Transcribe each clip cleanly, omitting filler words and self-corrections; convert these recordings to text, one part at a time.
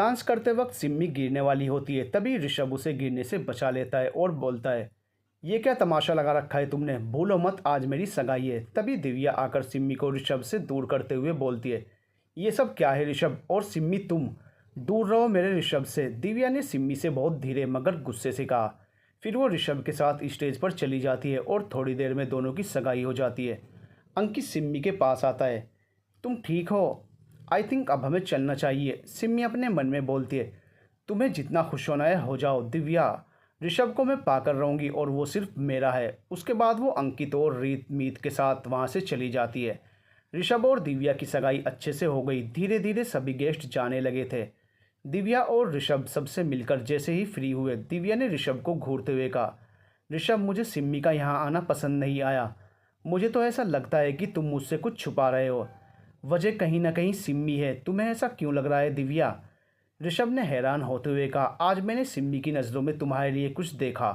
Dance करते वक्त सिम्मी गिरने वाली होती है, तभी ऋषभ उसे गिरने से बचा लेता है और बोलता है, ये क्या तमाशा लगा रखा है तुमने, भूलो मत आज मेरी सगाई है। तभी दिव्या आकर सिम्मी को ऋषभ से दूर करते हुए बोलती है, ये सब क्या है ऋषभ, और सिम्मी तुम दूर रहो मेरे ऋषभ से। दिव्या ने सिम्मी से बहुत धीरे मगर गुस्से से कहा। फिर वो ऋषभ के साथ स्टेज पर चली जाती है और थोड़ी देर में दोनों की सगाई हो जाती है। अंकित सिम्मी के पास आता है, तुम ठीक हो? आई थिंक अब हमें चलना चाहिए, सिम्मी अपने मन में बोलती है। तुम्हें जितना खुश होना है हो जाओ दिव्या, ऋषभ को मैं पाकर रहूँगी और वो सिर्फ मेरा है। उसके बाद वो अंकित और रीत मीत के साथ वहाँ से चली जाती है। ऋषभ और दिव्या की सगाई अच्छे से हो गई। धीरे धीरे सभी गेस्ट जाने लगे थे। दिव्या और ऋषभ सबसे मिलकर जैसे ही फ्री हुए, दिव्या ने ऋषभ को घूरते हुए कहा, ऋषभ मुझे सिम्मी का यहाँ आना पसंद नहीं आया। मुझे तो ऐसा लगता है कि तुम मुझसे कुछ छुपा रहे हो। वजह कहीं ना कहीं सिम्मी है, तुम्हें ऐसा क्यों लग रहा है दिव्या? ऋषभ ने हैरान होते हुए कहा, आज मैंने सिम्मी की नज़रों में तुम्हारे लिए कुछ देखा।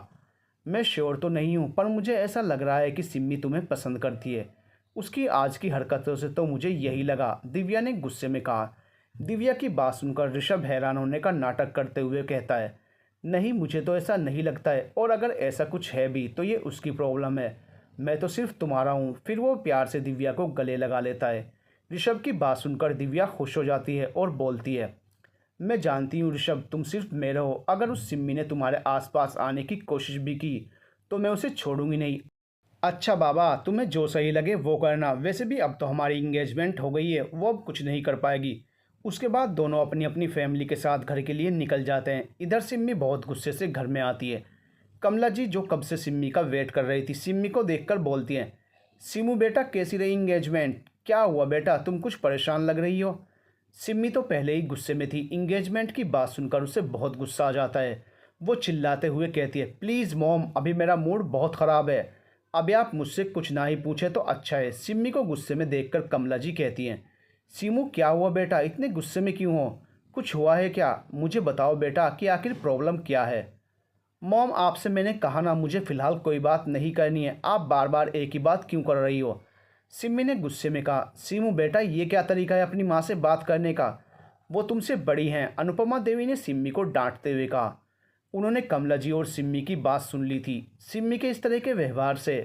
मैं श्योर तो नहीं हूँ, पर मुझे ऐसा लग रहा है कि सिम्मी तुम्हें पसंद करती है। उसकी आज की हरकतों से तो मुझे यही लगा, दिव्या ने गुस्से में कहा। दिव्या की बात सुनकर ऋषभ हैरान होने का नाटक करते हुए कहता है, नहीं मुझे तो ऐसा नहीं लगता है, और अगर ऐसा कुछ है भी तो ये उसकी प्रॉब्लम है, मैं तो सिर्फ तुम्हारा हूँ। फिर वो प्यार से दिव्या को गले लगा लेता है। ऋषभ की बात सुनकर दिव्या खुश हो जाती है और बोलती है, मैं जानती हूँ ऋषभ, तुम सिर्फ मेरे हो। अगर उस सिम्मी ने तुम्हारे आसपास आने की कोशिश भी की तो मैं उसे छोड़ूंगी नहीं। अच्छा बाबा, तुम्हें जो सही लगे वो करना। वैसे भी अब तो हमारी इंगेजमेंट हो गई है, वो अब कुछ नहीं कर पाएगी। उसके बाद दोनों अपनी अपनी फैमिली के साथ घर के लिए निकल जाते हैं। इधर सिम्मी बहुत गुस्से से घर में आती है। कमला जी जो कब से सिम्मी का वेट कर रही थी, सिम्मी को देखकर बोलती हैं, सिमू बेटा कैसी रही इंगेजमेंट? क्या हुआ बेटा, तुम कुछ परेशान लग रही हो? सिम्मी तो पहले ही गुस्से में थी। इंगेजमेंट की बात सुनकर उसे बहुत गुस्सा आ जाता है। वो चिल्लाते हुए कहती है, प्लीज़ मॉम, अभी मेरा मूड बहुत ख़राब है, अभी आप मुझसे कुछ ना ही पूछे तो अच्छा है। सिम्मी को गुस्से में देखकर कमला जी कहती हैं, सीमू क्या हुआ बेटा, इतने गुस्से में क्यों हो? कुछ हुआ है क्या? मुझे बताओ बेटा कि आखिर प्रॉब्लम क्या है। मॉम आपसे मैंने कहा ना, मुझे फ़िलहाल कोई बात नहीं करनी है, आप बार बार एक ही बात क्यों कर रही हो? सिम्मी ने गुस्से में कहा, सीमू बेटा ये क्या तरीका है अपनी माँ से बात करने का? वो तुमसे बड़ी हैं। अनुपमा देवी ने सिम्मी को डांटते हुए कहा। उन्होंने कमला जी और सिम्मी की बात सुन ली थी। सिम्मी के इस तरह के व्यवहार से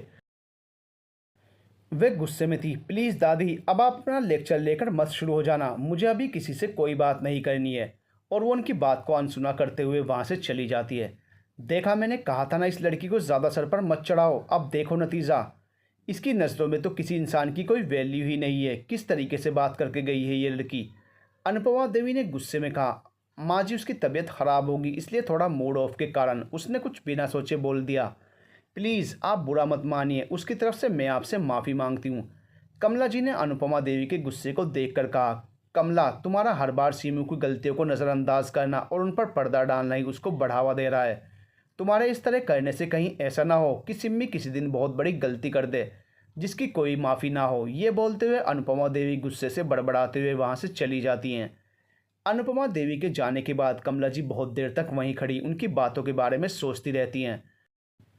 वे गुस्से में थी। प्लीज़ दादी, अब आप अपना लेक्चर लेकर मत शुरू हो जाना, मुझे अभी किसी से कोई बात नहीं करनी है। और वो उनकी बात को अनसुना करते हुए वहाँ से चली जाती है। देखा, मैंने कहा था ना, इस लड़की को ज़्यादा सर पर मत चढ़ाओ, अब देखो नतीजा। इसकी नज़रों में तो किसी इंसान की कोई वैल्यू ही नहीं है। किस तरीके से बात करके गई है ये लड़की। अनुपमा देवी ने गुस्से में कहा, माँ जी उसकी तबीयत ख़राब होगी, इसलिए थोड़ा मूड ऑफ के कारण उसने कुछ बिना सोचे बोल दिया। प्लीज़ आप बुरा मत मानिए, उसकी तरफ से मैं आपसे माफ़ी मांगती हूँ। कमला जी ने अनुपमा देवी के गुस्से को देखकर कहा, कमला तुम्हारा हर बार सीमू की गलतियों को नज़रअंदाज करना और उन पर पर्दा डालना ही उसको बढ़ावा दे रहा है। तुम्हारे इस तरह करने से कहीं ऐसा ना हो कि सिम्मी किसी दिन बहुत बड़ी गलती कर दे जिसकी कोई माफ़ी ना हो। ये बोलते हुए अनुपमा देवी गुस्से से बड़बड़ाते हुए वहाँ से चली जाती हैं। अनुपमा देवी के जाने के बाद कमला जी बहुत देर तक वहीं खड़ी उनकी बातों के बारे में सोचती रहती हैं।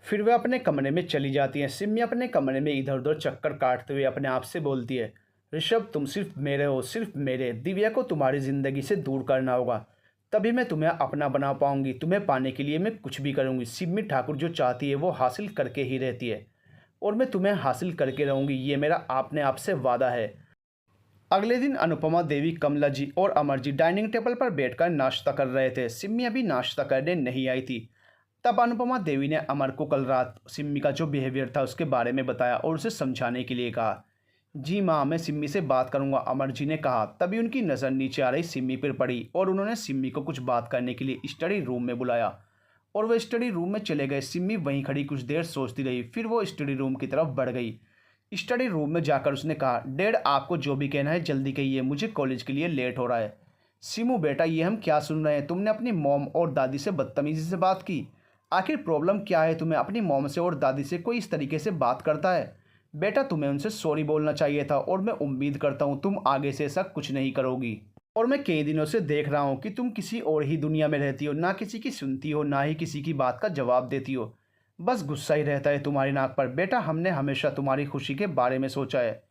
फिर वह अपने कमरे में चली जाती हैं। सिम्मी अपने कमरे में इधर उधर चक्कर काटते हुए अपने आप से बोलती है, ऋषभ तुम सिर्फ मेरे हो, सिर्फ मेरे। दिव्या को तुम्हारी ज़िंदगी से दूर करना होगा, तभी मैं तुम्हें अपना बना पाऊंगी। तुम्हें पाने के लिए मैं कुछ भी करूंगी। सिम्मी ठाकुर जो चाहती है वो हासिल करके ही रहती है, और मैं तुम्हें हासिल करके रहूंगी, ये मेरा अपने आप से वादा है। अगले दिन अनुपमा देवी, कमला जी और अमर जी डाइनिंग टेबल पर बैठकर नाश्ता कर रहे थे। सिम्मी अभी नाश्ता करने नहीं आई थी। तब अनुपमा देवी ने अमर को कल रात सिम्मी का जो बिहेवियर था उसके बारे में बताया और उसे समझाने के लिए कहा। जी माँ, मैं सिम्मी से बात करूँगा, अमर जी ने कहा। तभी उनकी नज़र नीचे आ रही सिम्मी पर पड़ी और उन्होंने सिम्मी को कुछ बात करने के लिए स्टडी रूम में बुलाया और वह स्टडी रूम में चले गए। सिम्मी वहीं खड़ी कुछ देर सोचती रही, फिर वो स्टडी रूम की तरफ बढ़ गई। स्टडी रूम में जाकर उसने कहा, डैड आपको जो भी कहना है जल्दी कहिए, मुझे कॉलेज के लिए लेट हो रहा है। सिमू बेटा ये हम क्या सुन रहे हैं, तुमने अपनी मॉम और दादी से बदतमीज़ी से बात की। आखिर प्रॉब्लम क्या है तुम्हें? अपनी मॉम से और दादी से कोई इस तरीके से बात करता है? बेटा तुम्हें उनसे सॉरी बोलना चाहिए था, और मैं उम्मीद करता हूँ तुम आगे से ऐसा कुछ नहीं करोगी। और मैं कई दिनों से देख रहा हूँ कि तुम किसी और ही दुनिया में रहती हो, ना किसी की सुनती हो ना ही किसी की बात का जवाब देती हो। बस गुस्सा ही रहता है तुम्हारी नाक पर। बेटा हमने हमेशा तुम्हारी खुशी के बारे में सोचा है,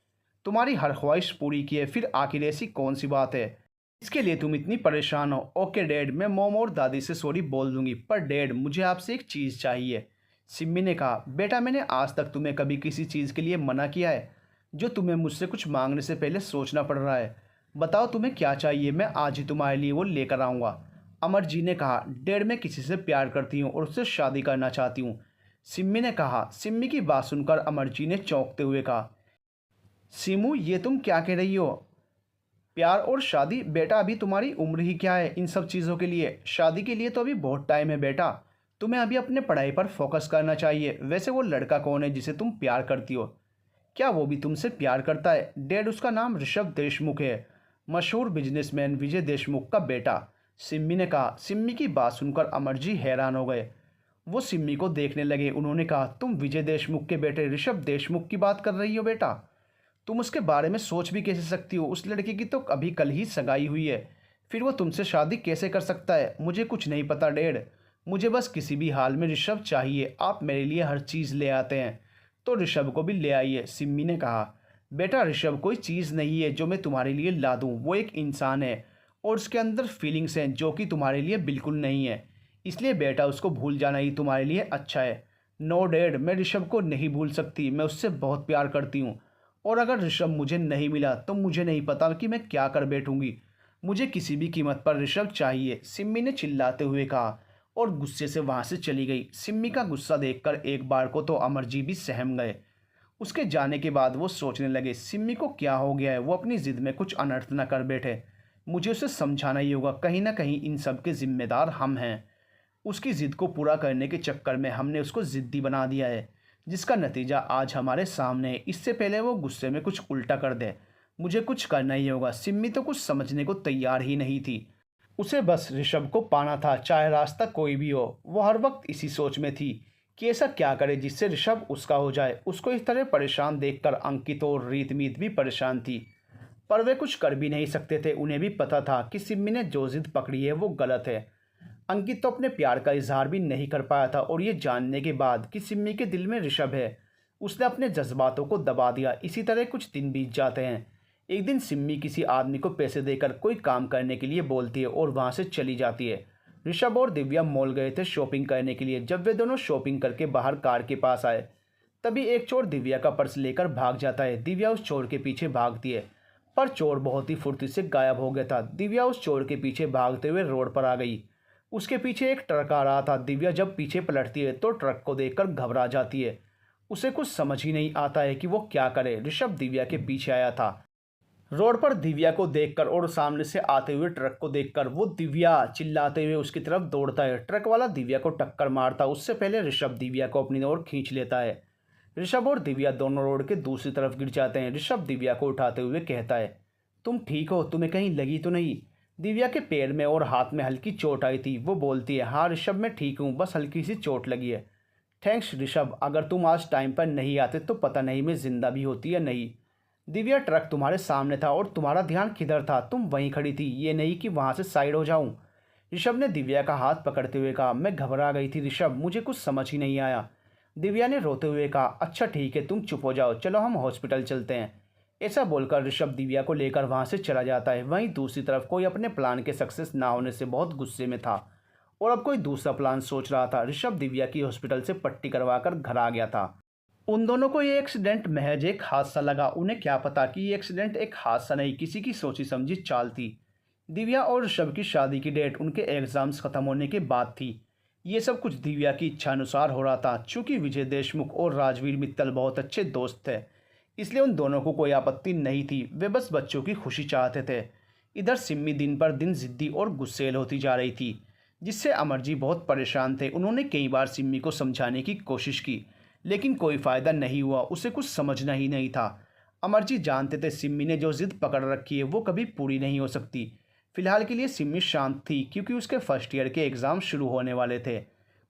तुम्हारी हर ख्वाहिश पूरी की है, फिर आखिर ऐसी कौन सी बात है इसके लिए तुम इतनी परेशान हो। ओके डैड, मैं मॉम और दादी से सॉरी बोल दूंगी, पर डैड मुझे आपसे एक चीज़ चाहिए। सिम्मी ने कहा, बेटा मैंने आज तक तुम्हें कभी किसी चीज़ के लिए मना किया है जो तुम्हें मुझसे कुछ मांगने से पहले सोचना पड़ रहा है? बताओ तुम्हें क्या चाहिए, मैं आज ही तुम्हारे लिए वो लेकर आऊँगा। अमर जी ने कहा, डैड मैं किसी से प्यार करती हूँ और उससे शादी करना चाहती हूँ। सिम्मी ने कहा। सिम्मी की बात सुनकर अमर जी ने चौंकते हुए कहा, सिमू ये तुम क्या कह रही हो? प्यार और शादी? बेटा अभी तुम्हारी उम्र ही क्या है इन सब चीज़ों के लिए? शादी के लिए तो अभी बहुत टाइम है बेटा। तुम्हें अभी अपने पढ़ाई पर फोकस करना चाहिए। वैसे वो लड़का कौन है जिसे तुम प्यार करती हो? क्या वो भी तुमसे प्यार करता है? डैड उसका नाम ऋषभ देशमुख है, मशहूर बिजनेसमैन विजय देशमुख का बेटा। सिम्मी ने कहा। सिम्मी की बात सुनकर अमर जी हैरान हो गए। वो सिम्मी को देखने लगे। उन्होंने कहा, तुम विजय देशमुख के बेटे ऋषभ देशमुख की बात कर रही हो बेटा? तुम उसके बारे में सोच भी कैसे सकती हो? उस लड़के की तो अभी कल ही सगाई हुई है, फिर वो तुमसे शादी कैसे कर सकता है? मुझे कुछ नहीं पता डैड, मुझे बस किसी भी हाल में ऋषभ चाहिए। आप मेरे लिए हर चीज़ ले आते हैं, तो ऋषभ को भी ले आइए। सिम्मी ने कहा, बेटा ऋषभ कोई चीज़ नहीं है जो मैं तुम्हारे लिए ला दूँ। वो एक इंसान है और उसके अंदर फीलिंग्स हैं जो कि तुम्हारे लिए बिल्कुल नहीं है। इसलिए बेटा उसको भूल जाना ही तुम्हारे लिए अच्छा है। नो डैड, मैं ऋषभ को नहीं भूल सकती। मैं उससे बहुत प्यार करती हूँ और अगर ऋषभ मुझे नहीं मिला तो मुझे नहीं पता कि मैं क्या कर बैठूंगी। मुझे किसी भी कीमत पर ऋषभ चाहिए, सिम्मी ने चिल्लाते हुए कहा और गुस्से से वहां से चली गई। सिम्मी का गुस्सा देखकर एक बार को तो अमरजी भी सहम गए। उसके जाने के बाद वो सोचने लगे, सिम्मी को क्या हो गया है? वो अपनी ज़िद में कुछ अनर्थ न कर बैठे। मुझे उसे समझाना ही होगा। कहीं ना कहीं इन सब के जिम्मेदार हम हैं। उसकी ज़िद को पूरा करने के चक्कर में हमने उसको ज़िद्दी बना दिया है, जिसका नतीजा आज हमारे सामने है। इससे पहले वो गुस्से में कुछ उल्टा कर दे, मुझे कुछ करना ही होगा। सिम्मी तो कुछ समझने को तैयार ही नहीं थी। उसे बस ऋषभ को पाना था, चाहे रास्ता कोई भी हो। वो हर वक्त इसी सोच में थी कि ऐसा क्या करे जिससे ऋषभ उसका हो जाए। उसको इस तरह परेशान देखकर अंकित और रीतमीत भी परेशान थी, पर वे कुछ कर भी नहीं सकते थे। उन्हें भी पता था कि सिम्मी ने जो जिद पकड़ी है वो गलत है। अंकित तो अपने प्यार का इजहार भी नहीं कर पाया था और ये जानने के बाद कि सिम्मी के दिल में ऋषभ है, उसने अपने जज्बातों को दबा दिया। इसी तरह कुछ दिन बीत जाते हैं। एक दिन सिम्मी किसी आदमी को पैसे देकर कोई काम करने के लिए बोलती है और वहाँ से चली जाती है। ऋषभ और दिव्या मॉल गए थे शॉपिंग करने के लिए। जब वे दोनों शॉपिंग करके बाहर कार के पास आए, तभी एक चोर दिव्या का पर्स लेकर भाग जाता है। दिव्या उस चोर के पीछे भागती है, पर चोर बहुत ही फुर्ती से गायब हो गया था। दिव्या उस चोर के पीछे भागते हुए रोड पर आ गई। उसके पीछे एक ट्रक आ रहा था। दिव्या जब पीछे पलटती है तो ट्रक को देखकर घबरा जाती है। उसे कुछ समझ ही नहीं आता है कि वो क्या करे। ऋषभ दिव्या के पीछे आया था। रोड पर दिव्या को देखकर और सामने से आते हुए ट्रक को देखकर वो दिव्या चिल्लाते हुए उसकी तरफ दौड़ता है। ट्रक वाला दिव्या को टक्कर मारता उससे पहले ऋषभ दिव्या को अपनी ओर खींच लेता है। ऋषभ और दिव्या दोनों रोड के दूसरी तरफ गिर जाते हैं। ऋषभ दिव्या को उठाते हुए कहता है, तुम ठीक हो? तुम्हें कहीं लगी तो नहीं? दिव्या के पैर में और हाथ में हल्की चोट आई थी। वो बोलती है, हाँ ऋषभ मैं ठीक हूँ, बस हल्की सी चोट लगी है। थैंक्स ऋषभ, अगर तुम आज टाइम पर नहीं आते तो पता नहीं मैं जिंदा भी होती या नहीं। दिव्या ट्रक तुम्हारे सामने था और तुम्हारा ध्यान किधर था? तुम वहीं खड़ी थी, ये नहीं कि वहाँ से साइड हो जाऊँ। ऋषभ ने दिव्या का हाथ पकड़ते हुए कहा, मैं घबरा गई थी ऋषभ, मुझे कुछ समझ ही नहीं आया। दिव्या ने रोते हुए कहा, अच्छा ठीक है तुम चुप हो जाओ, चलो हम हॉस्पिटल चलते हैं। ऐसा बोलकर ऋषभ दिव्या को लेकर वहां से चला जाता है। वहीं दूसरी तरफ कोई अपने प्लान के सक्सेस ना होने से बहुत गुस्से में था और अब कोई दूसरा प्लान सोच रहा था। ऋषभ दिव्या की हॉस्पिटल से पट्टी करवाकर घर आ गया था। उन दोनों को ये एक्सीडेंट महज एक हादसा लगा। उन्हें क्या पता कि ये एक्सीडेंट एक हादसा नहीं, किसी की सोची समझी चाल थी। दिव्या और ऋषभ की शादी की डेट उनके एग्जाम्स खत्म होने के बाद थी। ये सब कुछ दिव्या की इच्छा अनुसार हो रहा था। चूंकि विजय देशमुख और राजवीर मित्तल बहुत अच्छे दोस्त थे, इसलिए उन दोनों को कोई आपत्ति नहीं थी। वे बस बच्चों की खुशी चाहते थे। इधर सिम्मी दिन पर दिन जिद्दी और गुस्सैल होती जा रही थी, जिससे अमरजी बहुत परेशान थे। उन्होंने कई बार सिम्मी को समझाने की कोशिश की, लेकिन कोई फ़ायदा नहीं हुआ। उसे कुछ समझना ही नहीं था। अमरजी जानते थे सिम्मी ने जो जिद पकड़ रखी है वो कभी पूरी नहीं हो सकती। फिलहाल के लिए सिम्मी शांत थी, क्योंकि उसके फर्स्ट ईयर के एग्ज़ाम शुरू होने वाले थे।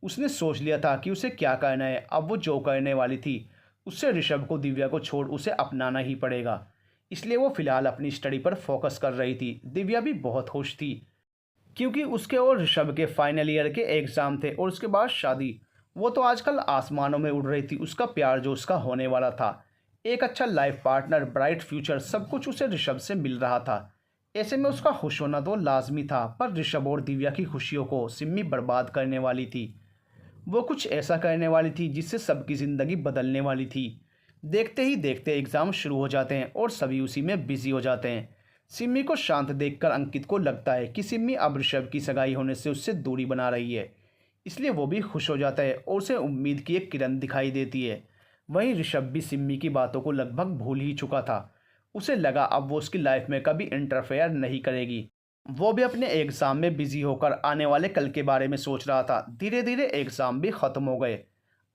उसने सोच लिया था कि उसे क्या करना है। अब वो जो करने वाली थी, उससे ऋषभ को दिव्या को छोड़ उसे अपनाना ही पड़ेगा। इसलिए वो फिलहाल अपनी स्टडी पर फोकस कर रही थी। दिव्या भी बहुत खुश थी, क्योंकि उसके और ऋषभ के फाइनल ईयर के एग्ज़ाम थे और उसके बाद शादी। वो तो आजकल आसमानों में उड़ रही थी। उसका प्यार जो उसका होने वाला था, एक अच्छा लाइफ पार्टनर, ब्राइट फ्यूचर, सब कुछ उसे ऋषभ से मिल रहा था। ऐसे में उसका खुश होना तो लाजमी था, पर ऋषभ और दिव्या की खुशियों को सिम्मी बर्बाद करने वाली थी। वो कुछ ऐसा करने वाली थी जिससे सबकी ज़िंदगी बदलने वाली थी। देखते ही देखते एग्ज़ाम शुरू हो जाते हैं और सभी उसी में बिजी हो जाते हैं। सिम्मी को शांत देखकर अंकित को लगता है कि सिम्मी अब ऋषभ की सगाई होने से उससे दूरी बना रही है, इसलिए वो भी खुश हो जाता है और उसे उम्मीद की एक किरण दिखाई देती है। वहीं ऋषभ भी सिम्मी की बातों को लगभग भूल ही चुका था। उसे लगा अब वो उसकी लाइफ में कभी इंटरफेयर नहीं करेगी। वो भी अपने एग्ज़ाम में बिजी होकर आने वाले कल के बारे में सोच रहा था। धीरे धीरे एग्ज़ाम भी ख़त्म हो गए।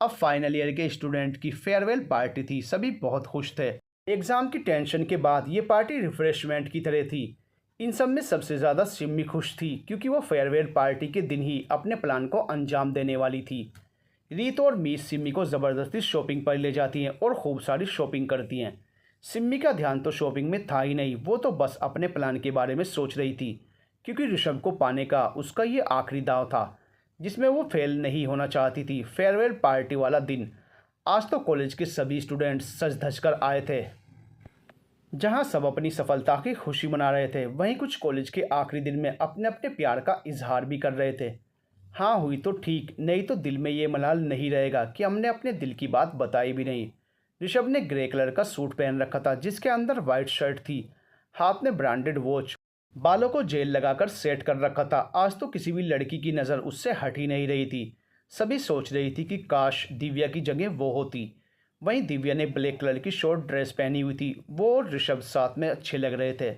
अब फाइनल ईयर के स्टूडेंट की फेयरवेल पार्टी थी। सभी बहुत खुश थे। एग्ज़ाम की टेंशन के बाद ये पार्टी रिफ्रेशमेंट की तरह थी। इन सब में सबसे ज़्यादा सिम्मी खुश थी, क्योंकि वो फेयरवेल पार्टी के दिन ही अपने प्लान को अंजाम देने वाली थी। रीत और मीत सिम्मी को ज़बरदस्ती शॉपिंग पर ले जाती हैं और खूब सारी शॉपिंग करती हैं। सिम्मी का ध्यान तो शॉपिंग में था ही नहीं, वो तो बस अपने प्लान के बारे में सोच रही थी, क्योंकि ऋषभ को पाने का उसका ये आखिरी दाव था जिसमें वो फेल नहीं होना चाहती थी। फेयरवेल पार्टी वाला दिन। आज तो कॉलेज के सभी स्टूडेंट्स सज धज कर आए थे, जहां सब अपनी सफलता की खुशी मना रहे थे। वहीं कुछ कॉलेज के आखिरी दिन में अपने अपने प्यार का इजहार भी कर रहे थे। हाँ हुई तो ठीक, नहीं तो दिल में ये मलाल नहीं रहेगा कि हमने अपने दिल की बात बताई भी नहीं। ऋषभ ने ग्रे कलर का सूट पहन रखा था, जिसके अंदर वाइट शर्ट थी। हाथ में ब्रांडेड वॉच, बालों को जेल लगाकर सेट कर रखा था। आज तो किसी भी लड़की की नज़र उससे हट ही नहीं रही थी। सभी सोच रही थी कि काश दिव्या की जगह वो होती। वहीं दिव्या ने ब्लैक कलर की शॉर्ट ड्रेस पहनी हुई थी। वो और ऋषभ साथ में अच्छे लग रहे थे,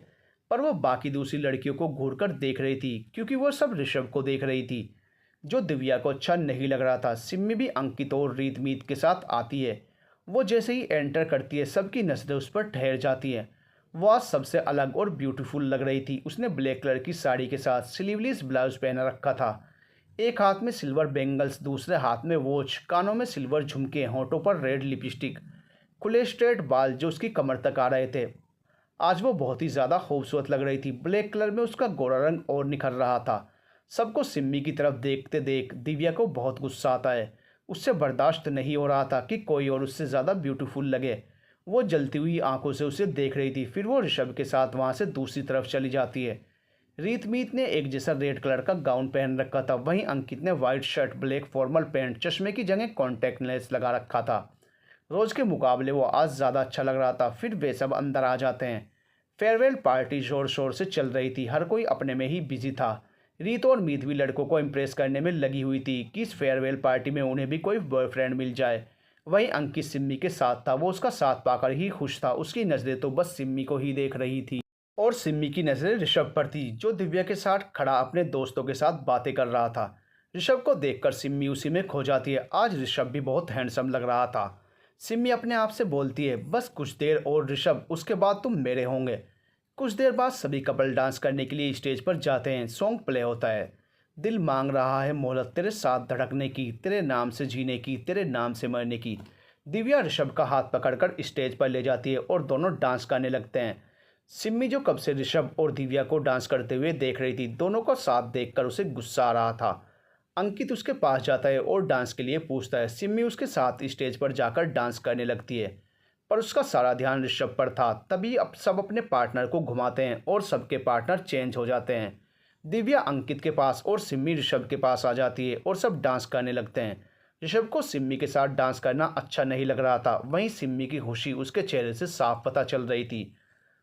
पर वो बाकी दूसरी लड़कियों को घूर कर देख रही थी, क्योंकि वो सब ऋषभ को देख रही थी, जो दिव्या को अच्छा नहीं लग रहा था। सिम्मी भी अंकित और रीत मीत के साथ आती है। वो जैसे ही एंटर करती है, सबकी नज़रें उस पर ठहर जाती हैं। वो आज सबसे अलग और ब्यूटीफुल लग रही थी। उसने ब्लैक कलर की साड़ी के साथ स्लीवलेस ब्लाउज पहना रखा था। एक हाथ में सिल्वर बेंगल्स, दूसरे हाथ में वॉच, कानों में सिल्वर झुमके, होंठों पर रेड लिपस्टिक, खुले स्ट्रेट बाल जो उसकी कमर तक आ रहे थे। आज वो बहुत ही ज़्यादा खूबसूरत लग रही थी। ब्लैक कलर में उसका गोरा रंग और निखर रहा था। सबको सिम्मी की तरफ देखते देख दिव्या को बहुत गुस्सा आता है। उससे बर्दाश्त नहीं हो रहा था कि कोई और उससे ज़्यादा ब्यूटीफुल लगे। वो जलती हुई आंखों से उसे देख रही थी। फिर वो ऋषभ के साथ वहाँ से दूसरी तरफ चली जाती है। रीतमीत ने एक जैसा रेड कलर का गाउन पहन रखा था। वहीं अंकित ने white shirt, black formal pant, चश्मे की जगह कॉन्टैक्ट लेंस लगा रखा था। रोज़ के मुकाबले वो आज ज़्यादा अच्छा लग रहा था। फिर वे सब अंदर आ जाते हैं। फेयरवेल पार्टी ज़ोर शोर से चल रही थी। हर कोई अपने में ही बिजी था। रीत और मीत भी लड़कों को इम्प्रेस करने में लगी हुई थी कि इस फेयरवेल पार्टी में उन्हें भी कोई बॉयफ्रेंड मिल जाए। वहीं अंकित सिम्मी के साथ था। वो उसका साथ पाकर ही खुश था। उसकी नज़रें तो बस सिम्मी को ही देख रही थी, और सिम्मी की नज़रें ऋषभ पर थी, जो दिव्या के साथ खड़ा अपने दोस्तों के साथ बातें कर रहा था। ऋषभ को देखकर सिम्मी उसी में खो जाती है। आज ऋषभ भी बहुत हैंडसम लग रहा था। सिम्मी अपने आप से बोलती है, बस कुछ देर और ऋषभ, उसके बाद तुम मेरे होंगे। कुछ देर बाद सभी कपल डांस करने के लिए स्टेज पर जाते हैं। सॉन्ग प्ले होता है। दिल मांग रहा है मोहलत तेरे साथ धड़कने की, तेरे नाम से जीने की, तेरे नाम से मरने की। दिव्या ऋषभ का हाथ पकड़कर स्टेज पर ले जाती है और दोनों डांस करने लगते हैं। सिम्मी जो कब से ऋषभ और दिव्या को डांस करते हुए देख रही थी, दोनों का साथ देखकर उसे गुस्सा आ रहा था। अंकित उसके पास जाता है और डांस के लिए पूछता है। सिम्मी उसके साथ स्टेज पर जाकर डांस करने लगती है, पर उसका सारा ध्यान ऋषभ पर था। तभी अब सब अपने पार्टनर को घुमाते हैं और सबके पार्टनर चेंज हो जाते हैं। दिव्या अंकित के पास और सिम्मी ऋषभ के पास आ जाती है और सब डांस करने लगते हैं। ऋषभ को सिम्मी के साथ डांस करना अच्छा नहीं लग रहा था। वहीं सिम्मी की खुशी उसके चेहरे से साफ पता चल रही थी।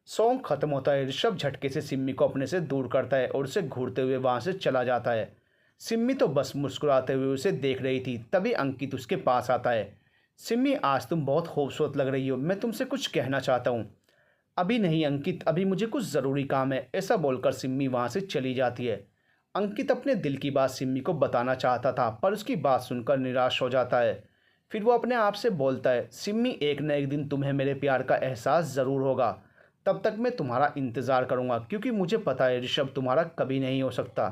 सॉन्ग खत्म होता है। ऋषभ झटके से सिम्मी को अपने से दूर करता है और उसे घूरते हुए वहाँ से चला जाता है। सिम्मी तो बस मुस्कुराते हुए उसे देख रही थी। तभी अंकित उसके पास आता है। सिम्मी, आज तुम बहुत खूबसूरत लग रही हो, मैं तुमसे कुछ कहना चाहता हूँ। अभी नहीं अंकित, अभी मुझे कुछ ज़रूरी काम है, ऐसा बोलकर सिम्मी वहाँ से चली जाती है। अंकित अपने दिल की बात सिम्मी को बताना चाहता था, पर उसकी बात सुनकर निराश हो जाता है। फिर वो अपने आप से बोलता है, सिम्मी, एक न एक दिन तुम्हें मेरे प्यार का एहसास ज़रूर होगा। तब तक मैं तुम्हारा इंतज़ार करूँगा, क्योंकि मुझे पता है ऋषभ तुम्हारा कभी नहीं हो सकता।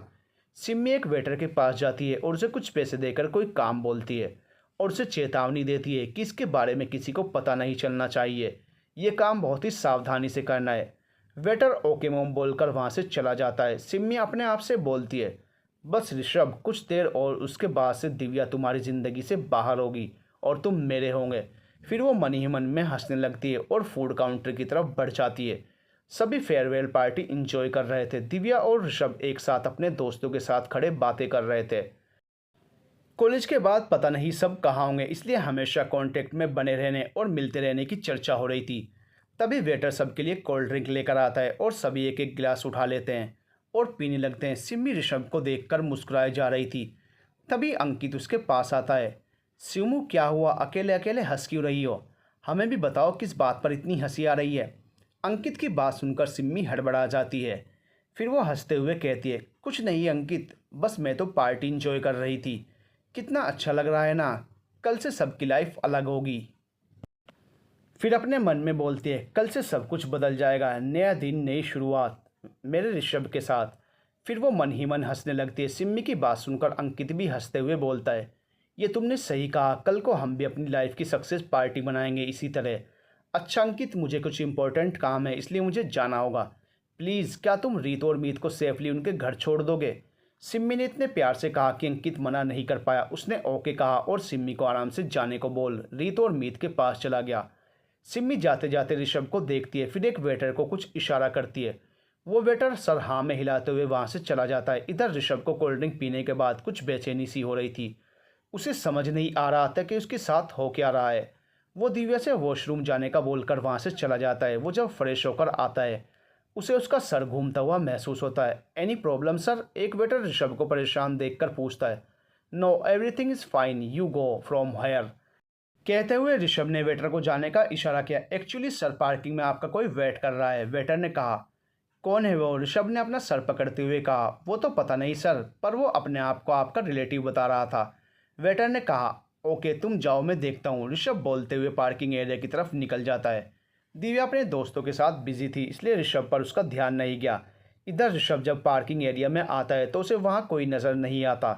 सिम्मी एक वेटर के पास जाती है और उसे कुछ पैसे देकर कोई काम बोलती है और उसे चेतावनी देती है कि इसके बारे में किसी को पता नहीं चलना चाहिए। ये काम बहुत ही सावधानी से करना है। वेटर ओके मोम बोलकर वहाँ से चला जाता है। सिम्मी अपने आप से बोलती है, बस ऋषभ, कुछ देर और उसके बाद से दिव्या तुम्हारी ज़िंदगी से बाहर होगी और तुम मेरे होंगे। फिर वो मन ही मन में हंसने लगती है और फूड काउंटर की तरफ बढ़ जाती है। सभी फेयरवेल पार्टी इंजॉय कर रहे थे। दिव्या और ऋषभ एक साथ अपने दोस्तों के साथ खड़े बातें कर रहे थे। कॉलेज के बाद पता नहीं सब कहाँ होंगे, इसलिए हमेशा कांटेक्ट में बने रहने और मिलते रहने की चर्चा हो रही थी। तभी वेटर सबके लिए कोल्ड ड्रिंक लेकर आता है और सभी एक एक गिलास उठा लेते हैं और पीने लगते हैं। सिमी ऋषभ को देखकर मुस्कुराए जा रही थी। तभी अंकित उसके पास आता है। सिमू, क्या हुआ, अकेले अकेले हंस क्यों रही हो? हमें भी बताओ किस बात पर इतनी हंसी आ रही है। अंकित की बात सुनकर सिम्मी हड़बड़ा जाती है। फिर वो हंसते हुए कहती है, कुछ नहीं अंकित, बस मैं तो पार्टी इंजॉय कर रही थी। कितना अच्छा लग रहा है ना, कल से सबकी लाइफ अलग होगी। फिर अपने मन में बोलती है, कल से सब कुछ बदल जाएगा, नया दिन, नई शुरुआत मेरे ऋषभ के साथ। फिर वो मन ही मन हंसने लगती है। सिम्मी की बात सुनकर अंकित भी हंसते हुए बोलता है, ये तुमने सही कहा, कल को हम भी अपनी लाइफ की सक्सेस पार्टी बनाएंगे इसी तरह। अच्छा अंकित, मुझे कुछ इंपॉर्टेंट काम है, इसलिए मुझे जाना होगा। प्लीज़ क्या तुम रीत और मीत को सेफली उनके घर छोड़ दोगे? सिम्मी ने इतने प्यार से कहा कि अंकित मना नहीं कर पाया। उसने ओके कहा और सिम्मी को आराम से जाने को बोल रीत और मीत के पास चला गया। सिम्मी जाते जाते ऋषभ को देखती है, फिर एक वेटर को कुछ इशारा करती है। वो वेटर सर हाँ में हिलाते हुए वहाँ से चला जाता है। इधर ऋषभ को कोल्ड ड्रिंक पीने के बाद कुछ बेचैनी सी हो रही थी। उसे समझ नहीं आ रहा था कि उसके साथ हो क्या रहा है। वो दिव्या से वॉशरूम जाने का बोलकर वहाँ से चला जाता है। वो जब फ्रेश होकर आता है, उसे उसका सर घूमता हुआ महसूस होता है। Any problem sir? एक वेटर ऋषभ को परेशान देखकर पूछता है। No, everything is fine, you go from here. कहते हुए ऋषभ ने वेटर को जाने का इशारा किया। एक्चुअली सर, पार्किंग में आपका कोई वेट कर रहा है, वेटर ने कहा। कौन है वो? ऋषभ ने अपना सर पकड़ते हुए कहा। वो तो पता नहीं सर, पर वो अपने आप को आपका रिलेटिव बता रहा था, वेटर ने कहा। ओके तुम जाओ, मैं देखता हूँ, ऋषभ बोलते हुए पार्किंग एरिया की तरफ निकल जाता है। दिव्या अपने दोस्तों के साथ बिजी थी, इसलिए ऋषभ पर उसका ध्यान नहीं गया। इधर ऋषभ जब पार्किंग एरिया में आता है तो उसे वहाँ कोई नज़र नहीं आता।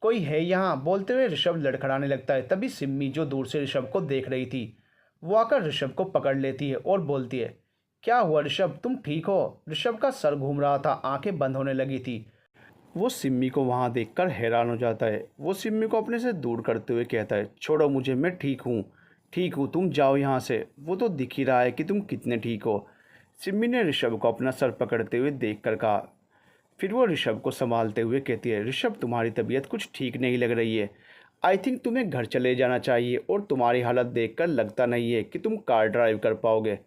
कोई है यहाँ? बोलते हुए ऋषभ लड़खड़ाने लगता है। तभी सिम्मी, जो दूर से ऋषभ को देख रही थी, वो आकर ऋषभ को पकड़ लेती है और बोलती है, क्या हुआ ऋषभ, तुम ठीक हो? ऋषभ का सर घूम रहा था, आंखें बंद होने लगी थी। वो सिम्मी को वहाँ देखकर हैरान हो जाता है। वो सिम्मी को अपने से दूर करते हुए कहता है, छोड़ो मुझे, मैं ठीक हूँ, ठीक हूँ, तुम जाओ यहाँ से, वो तो दिख ही रहा है कि तुम कितने ठीक हो। सिम्मी ने ऋषभ को अपना सर पकड़ते हुए देखकर कहा। फिर वो ऋषभ को संभालते हुए कहती है, ऋषभ तुम्हारी तबीयत कुछ ठीक नहीं लग रही है, आई थिंक तुम्हें घर चले जाना चाहिए, और तुम्हारी हालत देखकर लगता नहीं है कि तुम कार ड्राइव कर पाओगे।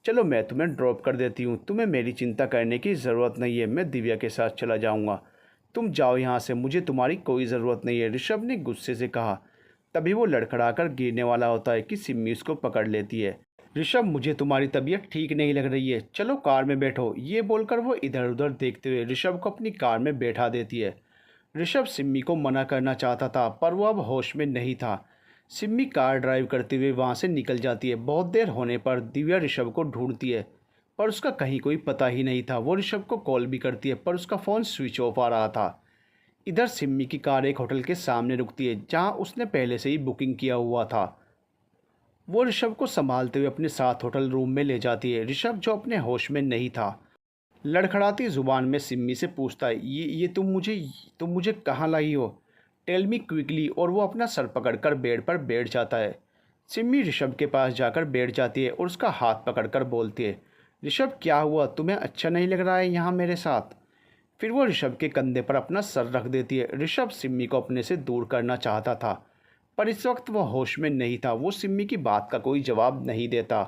चलो मैं तुम्हें ड्रॉप कर देती हूँ, तुम्हें मेरी चिंता करने की ज़रूरत नहीं है, मैं दिव्या के साथ चला जाऊँगा, तुम जाओ यहाँ से, मुझे तुम्हारी कोई ज़रूरत नहीं है, ऋषभ ने गुस्से से कहा। तभी वो लड़खड़ाकर गिरने वाला होता है कि सिम्मी उसको पकड़ लेती है। ऋषभ, मुझे तुम्हारी तबीयत ठीक नहीं लग रही है, चलो कार में बैठो। ये बोलकर वो इधर उधर देखते हुए ऋषभ को अपनी कार में बैठा देती है। ऋषभ सिम्मी को मना करना चाहता था, पर वो अब होश में नहीं था। सिम्मी कार ड्राइव करते हुए वहाँ से निकल जाती है। बहुत देर होने पर दिव्या ऋषभ को ढूंढती है, पर उसका कहीं कोई पता ही नहीं था। वो ऋषभ को कॉल भी करती है, पर उसका फ़ोन स्विच ऑफ आ रहा था। इधर सिम्मी की कार एक होटल के सामने रुकती है, जहाँ उसने पहले से ही बुकिंग किया हुआ था। वो ऋषभ को संभालते हुए अपने साथ होटल रूम में ले जाती है। ऋषभ, जो अपने होश में नहीं था, लड़खड़ाती ज़ुबान में सिम्मी से पूछता है, ये तुम मुझे कहाँ लाई हो? Tell me quickly. और वो अपना सर पकड़कर बेड पर बैठ जाता है। सिम्मी ऋषभ के पास जाकर बैठ जाती है और उसका हाथ पकड़कर बोलती है, ऋषभ क्या हुआ, तुम्हें अच्छा नहीं लग रहा है यहाँ मेरे साथ? फिर वो ऋषभ के कंधे पर अपना सर रख देती है। ऋषभ सिम्मी को अपने से दूर करना चाहता था, पर इस वक्त वह होश में नहीं था। वो सिम्मी की बात का कोई जवाब नहीं देता।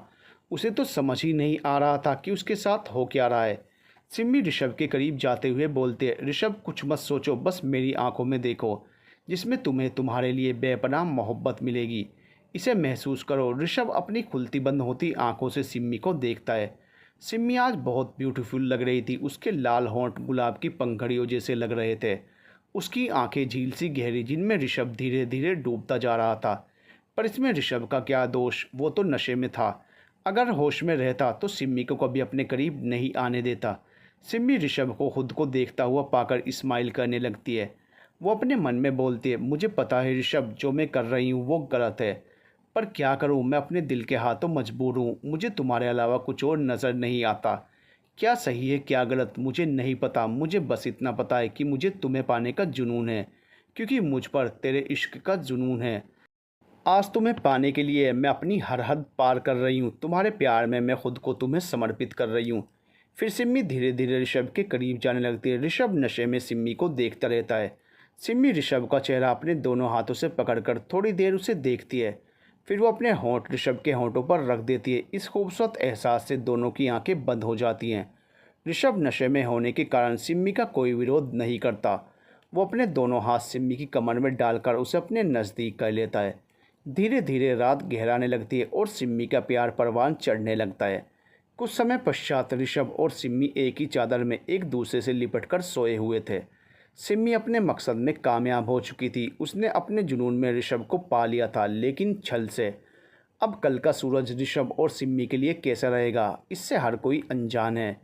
उसे तो समझ ही नहीं आ रहा था कि उसके साथ हो क्या रहा है। सिम्मी ऋषभ के करीब जाते हुए बोलते हैं, ऋषभ कुछ मत सोचो, बस मेरी आंखों में देखो, जिसमें तुम्हें तुम्हारे लिए बेपनाह मोहब्बत मिलेगी, इसे महसूस करो। ऋषभ अपनी खुलती बंद होती आंखों से सिम्मी को देखता है। सिम्मी आज बहुत ब्यूटीफुल लग रही थी। उसके लाल होंठ गुलाब की पंखड़ियों जैसे लग रहे थे। उसकी आंखें झील सी गहरी, जिनमें ऋषभ धीरे धीरे डूबता जा रहा था। पर इसमें ऋषभ का क्या दोष, वो तो नशे में था। अगर होश में रहता तो सिम्मी को कभी अपने करीब नहीं आने देता। सिम्मी ऋषभ को खुद को देखता हुआ पाकर स्माइल करने लगती है। वो अपने मन में बोलती है, मुझे पता है ऋषभ, जो मैं कर रही हूँ वो गलत है, पर क्या करूँ, मैं अपने दिल के हाथों मजबूर हूँ। मुझे तुम्हारे अलावा कुछ और नज़र नहीं आता। क्या सही है क्या गलत मुझे नहीं पता। मुझे बस इतना पता है कि मुझे तुम्हें पाने का जुनून है, क्योंकि मुझ पर तेरे इश्क का जुनून है। आज तुम्हें पाने के लिए मैं अपनी हर हद पार कर रही हूँ। तुम्हारे प्यार में मैं खुद को तुम्हें समर्पित कर रही हूँ। फिर सिम्मी धीरे धीरे ऋषभ के करीब जाने लगती है। ऋषभ नशे में सिम्मी को देखता रहता है। सिम्मी ऋषभ का चेहरा अपने दोनों हाथों से पकड़कर थोड़ी देर उसे देखती है। फिर वो अपने होंठ ऋषभ के होंठों पर रख देती है। इस खूबसूरत एहसास से दोनों की आंखें बंद हो जाती हैं। ऋषभ नशे में होने के कारण सिम्मी का कोई विरोध नहीं करता। वो अपने दोनों हाथ सिम्मी की कमर में डालकर उसे अपने नज़दीक कर लेता है। धीरे धीरे रात गहराने लगती है और सिम्मी का प्यार परवान चढ़ने लगता है। कुछ समय पश्चात ऋषभ और सिम्मी एक ही चादर में एक दूसरे से लिपटकर सोए हुए थे। सिम्मी अपने मकसद में कामयाब हो चुकी थी। उसने अपने जुनून में ऋषभ को पा लिया था, लेकिन छल से। अब कल का सूरज ऋषभ और सिम्मी के लिए कैसा रहेगा, इससे हर कोई अनजान है।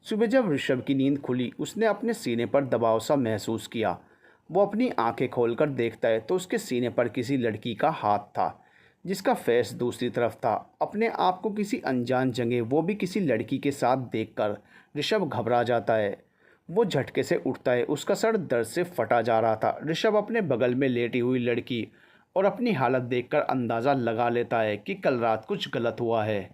सुबह जब ऋषभ की नींद खुली, उसने अपने सीने पर दबाव सा महसूस किया। वो अपनी आंखें खोलकर देखता है तो उसके सीने पर किसी लड़की का हाथ था, जिसका फेस दूसरी तरफ था। अपने आप को किसी अनजान जगह, वो भी किसी लड़की के साथ देखकर ऋषभ घबरा जाता है। वो झटके से उठता है। उसका सर दर्द से फटा जा रहा था। ऋषभ अपने बगल में लेटी हुई लड़की और अपनी हालत देखकर अंदाज़ा लगा लेता है कि कल रात कुछ गलत हुआ है।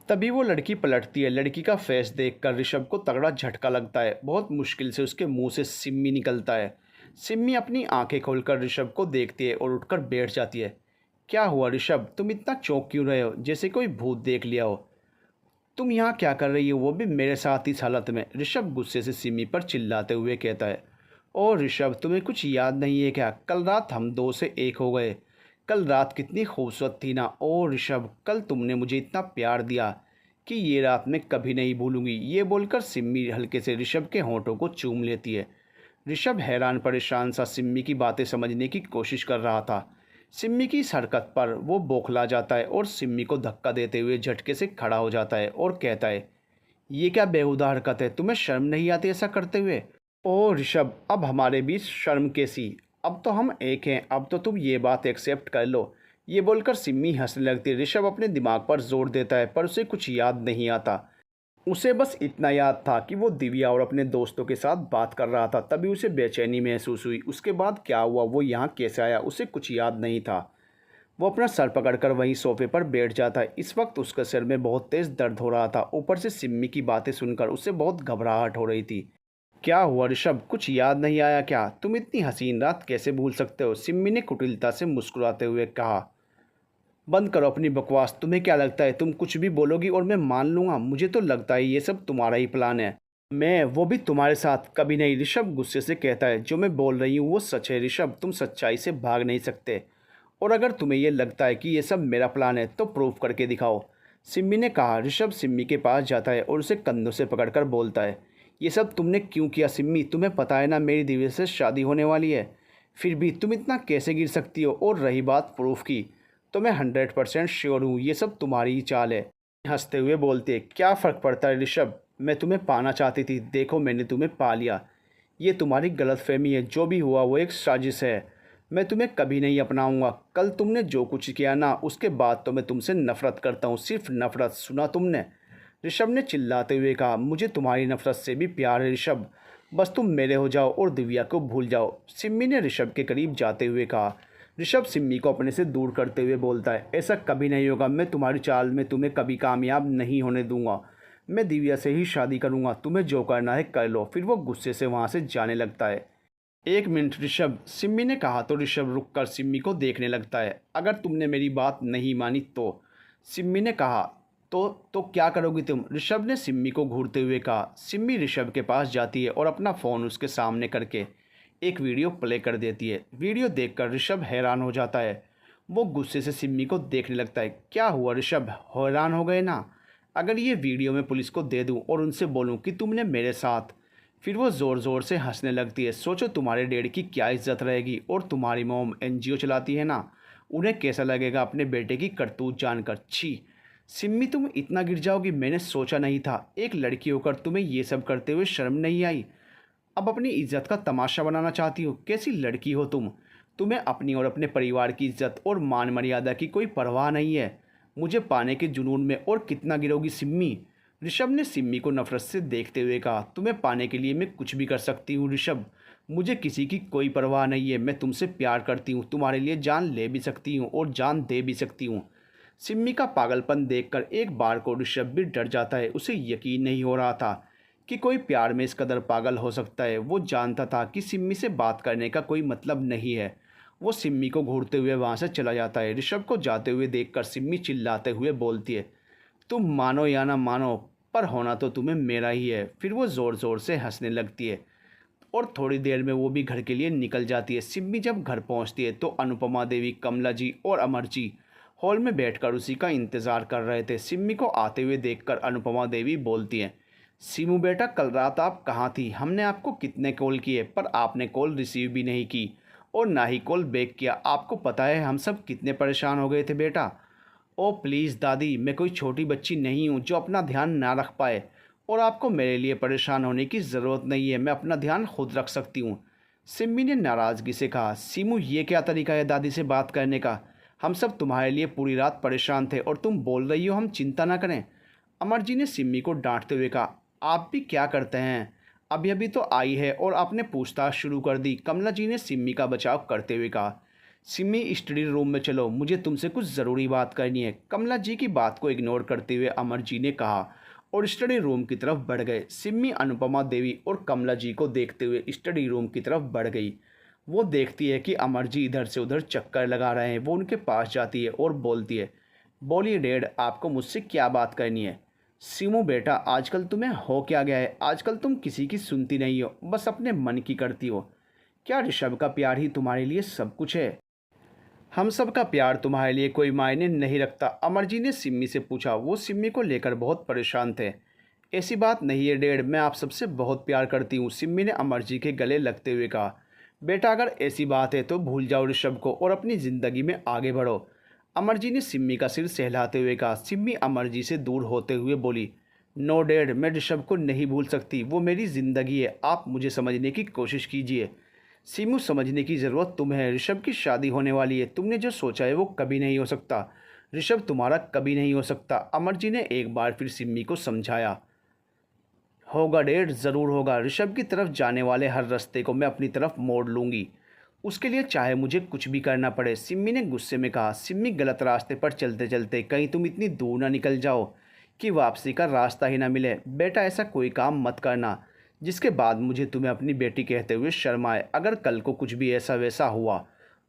तभी वो लड़की पलटती है। लड़की का फेस देखकर ऋषभ को तगड़ा झटका लगता है। बहुत मुश्किल से उसके मुंह से सिम्मी निकलता है। सिम्मी अपनी आंखें खोलकर ऋषभ को देखती है और उठकर बैठ जाती है। क्या हुआ ऋषभ, तुम इतना चौंक क्यों रहे हो, जैसे कोई भूत देख लिया हो? तुम यहाँ क्या कर रही हो, वो भी मेरे साथ इस हालत में? ऋषभ गुस्से से सिमी पर चिल्लाते हुए कहता है। ओ ऋषभ, तुम्हें कुछ याद नहीं है क्या? कल रात हम दो से एक हो गए। कल रात कितनी खूबसूरत थी ना? ओ ऋषभ, कल तुमने मुझे इतना प्यार दिया कि ये रात मैं कभी नहीं भूलूंगी। ये बोलकर सिम्मी हल्के से ऋषभ के होंठों को चूम लेती है। ऋषभ हैरान परेशान सा सिम्मी की बातें समझने की कोशिश कर रहा था। सिम्मी की इस हरकत पर वो बौखला जाता है और सिम्मी को धक्का देते हुए झटके से खड़ा हो जाता है और कहता है, ये क्या बेहुदा हरकत है? तुम्हें शर्म नहीं आती ऐसा करते हुए? ओ ऋषभ, अब हमारे बीच शर्म कैसी? अब तो हम एक हैं। अब तो तुम ये बात एक्सेप्ट कर लो। ये बोलकर सिम्मी हंसने लगती है। ऋषभ अपने दिमाग पर जोर देता है, पर उसे कुछ याद नहीं आता। उसे बस इतना याद था कि वो दिव्या और अपने दोस्तों के साथ बात कर रहा था। तभी उसे बेचैनी महसूस हुई। उसके बाद क्या हुआ, वो यहाँ कैसे आया, उसे कुछ याद नहीं था। वो अपना सर पकड़कर वहीं सोफे पर बैठ जाता है। इस वक्त उसके सिर में बहुत तेज़ दर्द हो रहा था। ऊपर से सिम्मी की बातें सुनकर उसे बहुत घबराहट हो रही थी। क्या हुआ ऋषभ, कुछ याद नहीं आया क्या? तुम इतनी हसीन रात कैसे भूल सकते हो? सिम्मी ने कुटिलता से मुस्कुराते हुए कहा। बंद करो अपनी बकवास। तुम्हें क्या लगता है तुम कुछ भी बोलोगी और मैं मान लूँगा? मुझे तो लगता है ये सब तुम्हारा ही प्लान है। मैं, वो भी तुम्हारे साथ? कभी नहीं। ऋषभ गुस्से से कहता है। जो मैं बोल रही हूँ वो सच है ऋषभ, तुम सच्चाई से भाग नहीं सकते। और अगर तुम्हें ये लगता है कि ये सब मेरा प्लान है तो प्रूफ करके दिखाओ, सिम्मी ने कहा। ऋषभ सिम्मी के पास जाता है और उसे कंधों से पकड़कर बोलता है, ये सब तुमने क्यों किया सिम्मी? तुम्हें पता है ना मेरी दिव्या से शादी होने वाली है, फिर भी तुम इतना कैसे गिर सकती हो? और रही बात प्रूफ की, तो मैं 100% श्योर हूँ ये सब तुम्हारी ही चाल है। हंसते हुए बोलते, क्या फ़र्क पड़ता है ऋषभ, मैं तुम्हें पाना चाहती थी, देखो मैंने तुम्हें पा लिया। ये तुम्हारी गलतफहमी है। जो भी हुआ वो एक साजिश है। मैं तुम्हें कभी नहीं अपनाऊंगा। कल तुमने जो कुछ किया ना, उसके बाद तो मैं तुमसे नफ़रत करता हूँ, सिर्फ नफ़रत। सुना तुमने? ऋषभ ने चिल्लाते हुए कहा। मुझे तुम्हारी नफ़रत से भी प्यार है ऋषभ, बस तुम मेरे हो जाओ और दिव्या को भूल जाओ, सिम्मी ने ऋषभ के करीब जाते हुए कहा। ऋषभ सिम्मी को अपने से दूर करते हुए बोलता है, ऐसा कभी नहीं होगा। मैं तुम्हारी चाल में तुम्हें कभी कामयाब नहीं होने दूंगा। मैं दिव्या से ही शादी करूंगा। तुम्हें जो करना है कर लो। फिर वो गुस्से से वहाँ से जाने लगता है। एक मिनट ऋषभ, सिम्मी ने कहा तो ऋषभ रुककर सिम्मी को देखने लगता है। अगर तुमने मेरी बात नहीं मानी तो? सिम्मी ने कहा। तो क्या करोगी तुम? ऋषभ ने सिम्मी को घूरते हुए कहा। सिम्मी ऋषभ के पास जाती है और अपना फ़ोन उसके सामने करके एक वीडियो प्ले कर देती है। वीडियो देखकर ऋषभ हैरान हो जाता है। वो गुस्से से सिम्मी को देखने लगता है। क्या हुआ ऋषभ, हैरान हो गए ना? अगर ये वीडियो मैं पुलिस को दे दूं और उनसे बोलूं कि तुमने मेरे साथ? फिर वो ज़ोर ज़ोर से हंसने लगती है। सोचो तुम्हारे डैडी की क्या इज्जत रहेगी। और तुम्हारी मॉम एनजीओ चलाती है ना, उन्हें कैसा लगेगा अपने बेटे की करतूत जानकर। छी सिम्मी, तुम इतना गिर जाओगी मैंने सोचा नहीं था। एक लड़की होकर तुम्हें ये सब करते हुए शर्म नहीं आई? अब अपनी इज्जत का तमाशा बनाना चाहती हो? कैसी लड़की हो तुम? तुम्हें अपनी और अपने परिवार की इज्जत और मान मर्यादा की कोई परवाह नहीं है। मुझे पाने के जुनून में और कितना गिरोगी सिम्मी? ऋषभ ने सिम्मी को नफरत से देखते हुए कहा। तुम्हें पाने के लिए मैं कुछ भी कर सकती हूँ ऋषभ, मुझे किसी की कोई परवाह नहीं है। मैं तुमसे प्यार करती हूँ, तुम्हारे लिए जान ले भी सकती हूँ और जान दे भी सकती हूँ। सिम्मी का पागलपन देखकर एक बार को ऋषभ भी डर जाता है। उसे यकीन नहीं हो रहा था कि कोई प्यार में इस कदर पागल हो सकता है। वो जानता था कि सिम्मी से बात करने का कोई मतलब नहीं है। वो सिम्मी को घूरते हुए वहाँ से चला जाता है। ऋषभ को जाते हुए देखकर सिम्मी चिल्लाते हुए बोलती है, तुम मानो या ना मानो, पर होना तो तुम्हें मेरा ही है। फिर वो ज़ोर ज़ोर से हंसने लगती है और थोड़ी देर में वो भी घर के लिए निकल जाती है। सिम्मी जब घर पहुंचती है तो अनुपमा देवी, कमला जी और अमर जी हॉल में बैठकर उसी का इंतज़ार कर रहे थे। सिम्मी को आते हुए देखकर अनुपमा देवी बोलती हैं, सीमू बेटा, कल रात आप कहाँ थी? हमने आपको कितने कॉल किए पर आपने कॉल रिसीव भी नहीं की और ना ही कॉल बैक किया। आपको पता है हम सब कितने परेशान हो गए थे बेटा। ओ प्लीज़ दादी, मैं कोई छोटी बच्ची नहीं हूँ जो अपना ध्यान ना रख पाए, और आपको मेरे लिए परेशान होने की ज़रूरत नहीं है। मैं अपना ध्यान खुद रख सकती हूँ। सिम्मी ने नाराज़गी से कहा, सीमू ये क्या तरीका है दादी से बात करने का? हम सब तुम्हारे लिए पूरी रात परेशान थे और तुम बोल रही हो हम चिंता ना करें। अमर जी ने सिम्मी को डांटते हुए कहा, आप भी क्या करते हैं? अभी अभी तो आई है और आपने पूछताछ शुरू कर दी। कमला जी ने सिम्मी का बचाव करते हुए कहा, सिम्मी स्टडी रूम में चलो, मुझे तुमसे कुछ ज़रूरी बात करनी है। कमला जी की बात को इग्नोर करते हुए अमर जी ने कहा और स्टडी रूम की तरफ बढ़ गए। सिम्मी अनुपमा देवी और कमला जी को देखते हुए स्टडी रूम की तरफ बढ़ गई। वो देखती है कि अमर जी इधर से उधर चक्कर लगा रहे हैं। वो उनके पास जाती है और बोलती है, बोलिए डैड, आपको मुझसे क्या बात करनी है? सिमू बेटा, आजकल तुम्हें हो क्या गया है? आजकल तुम किसी की सुनती नहीं हो, बस अपने मन की करती हो। क्या ऋषभ का प्यार ही तुम्हारे लिए सब कुछ है? हम सब का प्यार तुम्हारे लिए कोई मायने नहीं रखता, अमर जी ने सिम्मी से पूछा। वो सिम्मी को लेकर बहुत परेशान थे। ऐसी बात नहीं है डैड, मैं आप सबसे बहुत प्यार करती हूँ, सिम्मी ने अमर जी के गले लगते हुए कहा। बेटा, अगर ऐसी बात है तो भूल जाओ ऋषभ को और अपनी ज़िंदगी में आगे बढ़ो, अमर जी ने सिम्मी का सिर सहलाते हुए कहा। सिम्मी अमर जी से दूर होते हुए बोली, नो डैड, मैं ऋषभ को नहीं भूल सकती। वो मेरी ज़िंदगी है। आप मुझे समझने की कोशिश कीजिए। सीमू, समझने की ज़रूरत तुम्हें है। ऋषभ की शादी होने वाली है। तुमने जो सोचा है वो कभी नहीं हो सकता। ऋषभ तुम्हारा कभी नहीं हो सकता, अमर जी ने एक बार फिर सिम्मी को समझाया। होगा डैड, ज़रूर होगा। ऋषभ की तरफ जाने वाले हर रास्ते को मैं अपनी तरफ मोड़ लूँगी, उसके लिए चाहे मुझे कुछ भी करना पड़े, सिम्मी ने गुस्से में कहा। सिम्मी, गलत रास्ते पर चलते चलते कहीं तुम इतनी दूर ना निकल जाओ कि वापसी का रास्ता ही ना मिले। बेटा, ऐसा कोई काम मत करना जिसके बाद मुझे तुम्हें अपनी बेटी कहते हुए शर्म आए। अगर कल को कुछ भी ऐसा वैसा हुआ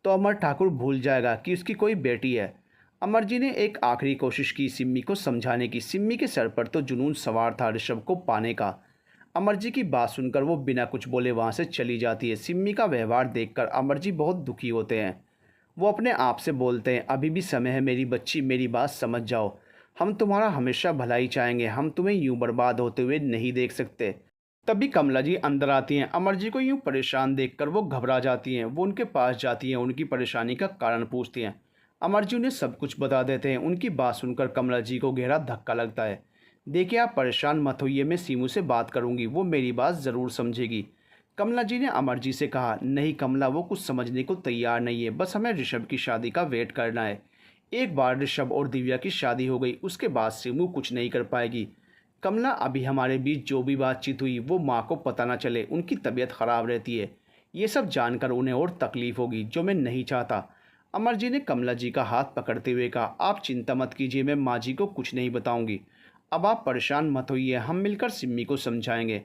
तो अमर ठाकुर भूल जाएगा कि उसकी कोई बेटी है। अमर जी ने एक आखिरी कोशिश की सिम्मी को समझाने की। सिम्मी के सर पर तो जुनून सवार था ऋषभ को पाने का। अमर जी की बात सुनकर वो बिना कुछ बोले वहाँ से चली जाती है। सिम्मी का व्यवहार देखकर अमर जी बहुत दुखी होते हैं। वो अपने आप से बोलते हैं, अभी भी समय है मेरी बच्ची, मेरी बात समझ जाओ। हम तुम्हारा हमेशा भला ही चाहेंगे, हम तुम्हें यूं बर्बाद होते हुए नहीं देख सकते। तभी कमला जी अंदर आती हैं। अमर जी को यूं परेशान देखकर वो घबरा जाती हैं। वो उनके पास जाती हैं, उनकी परेशानी का कारण पूछती हैं। अमर जी उन्हें सब कुछ बता देते हैं। उनकी बात सुनकर कमला जी को गहरा धक्का लगता है। देखिए, आप परेशान मत होइए, मैं सीमू से बात करूंगी, वो मेरी बात ज़रूर समझेगी। कमला जी ने अमर जी से कहा, नहीं कमला, वो कुछ समझने को तैयार नहीं है, बस हमें ऋषभ की शादी का वेट करना है। एक बार ऋषभ और दिव्या की शादी हो गई उसके बाद सीमू कुछ नहीं कर पाएगी। कमला, अभी हमारे बीच जो भी बातचीत हुई वो माँ को पता ना चले, उनकी तबीयत ख़राब रहती है। ये सब जानकर उन्हें और तकलीफ़ होगी, जो मैं नहीं चाहता। अमर जी ने कमला जी का हाथ पकड़ते हुए कहा, आप चिंता मत कीजिए, मैं माँ जी को कुछ नहीं बताऊंगी। अब आप परेशान मत होइए, हम मिलकर सिम्मी को समझाएंगे।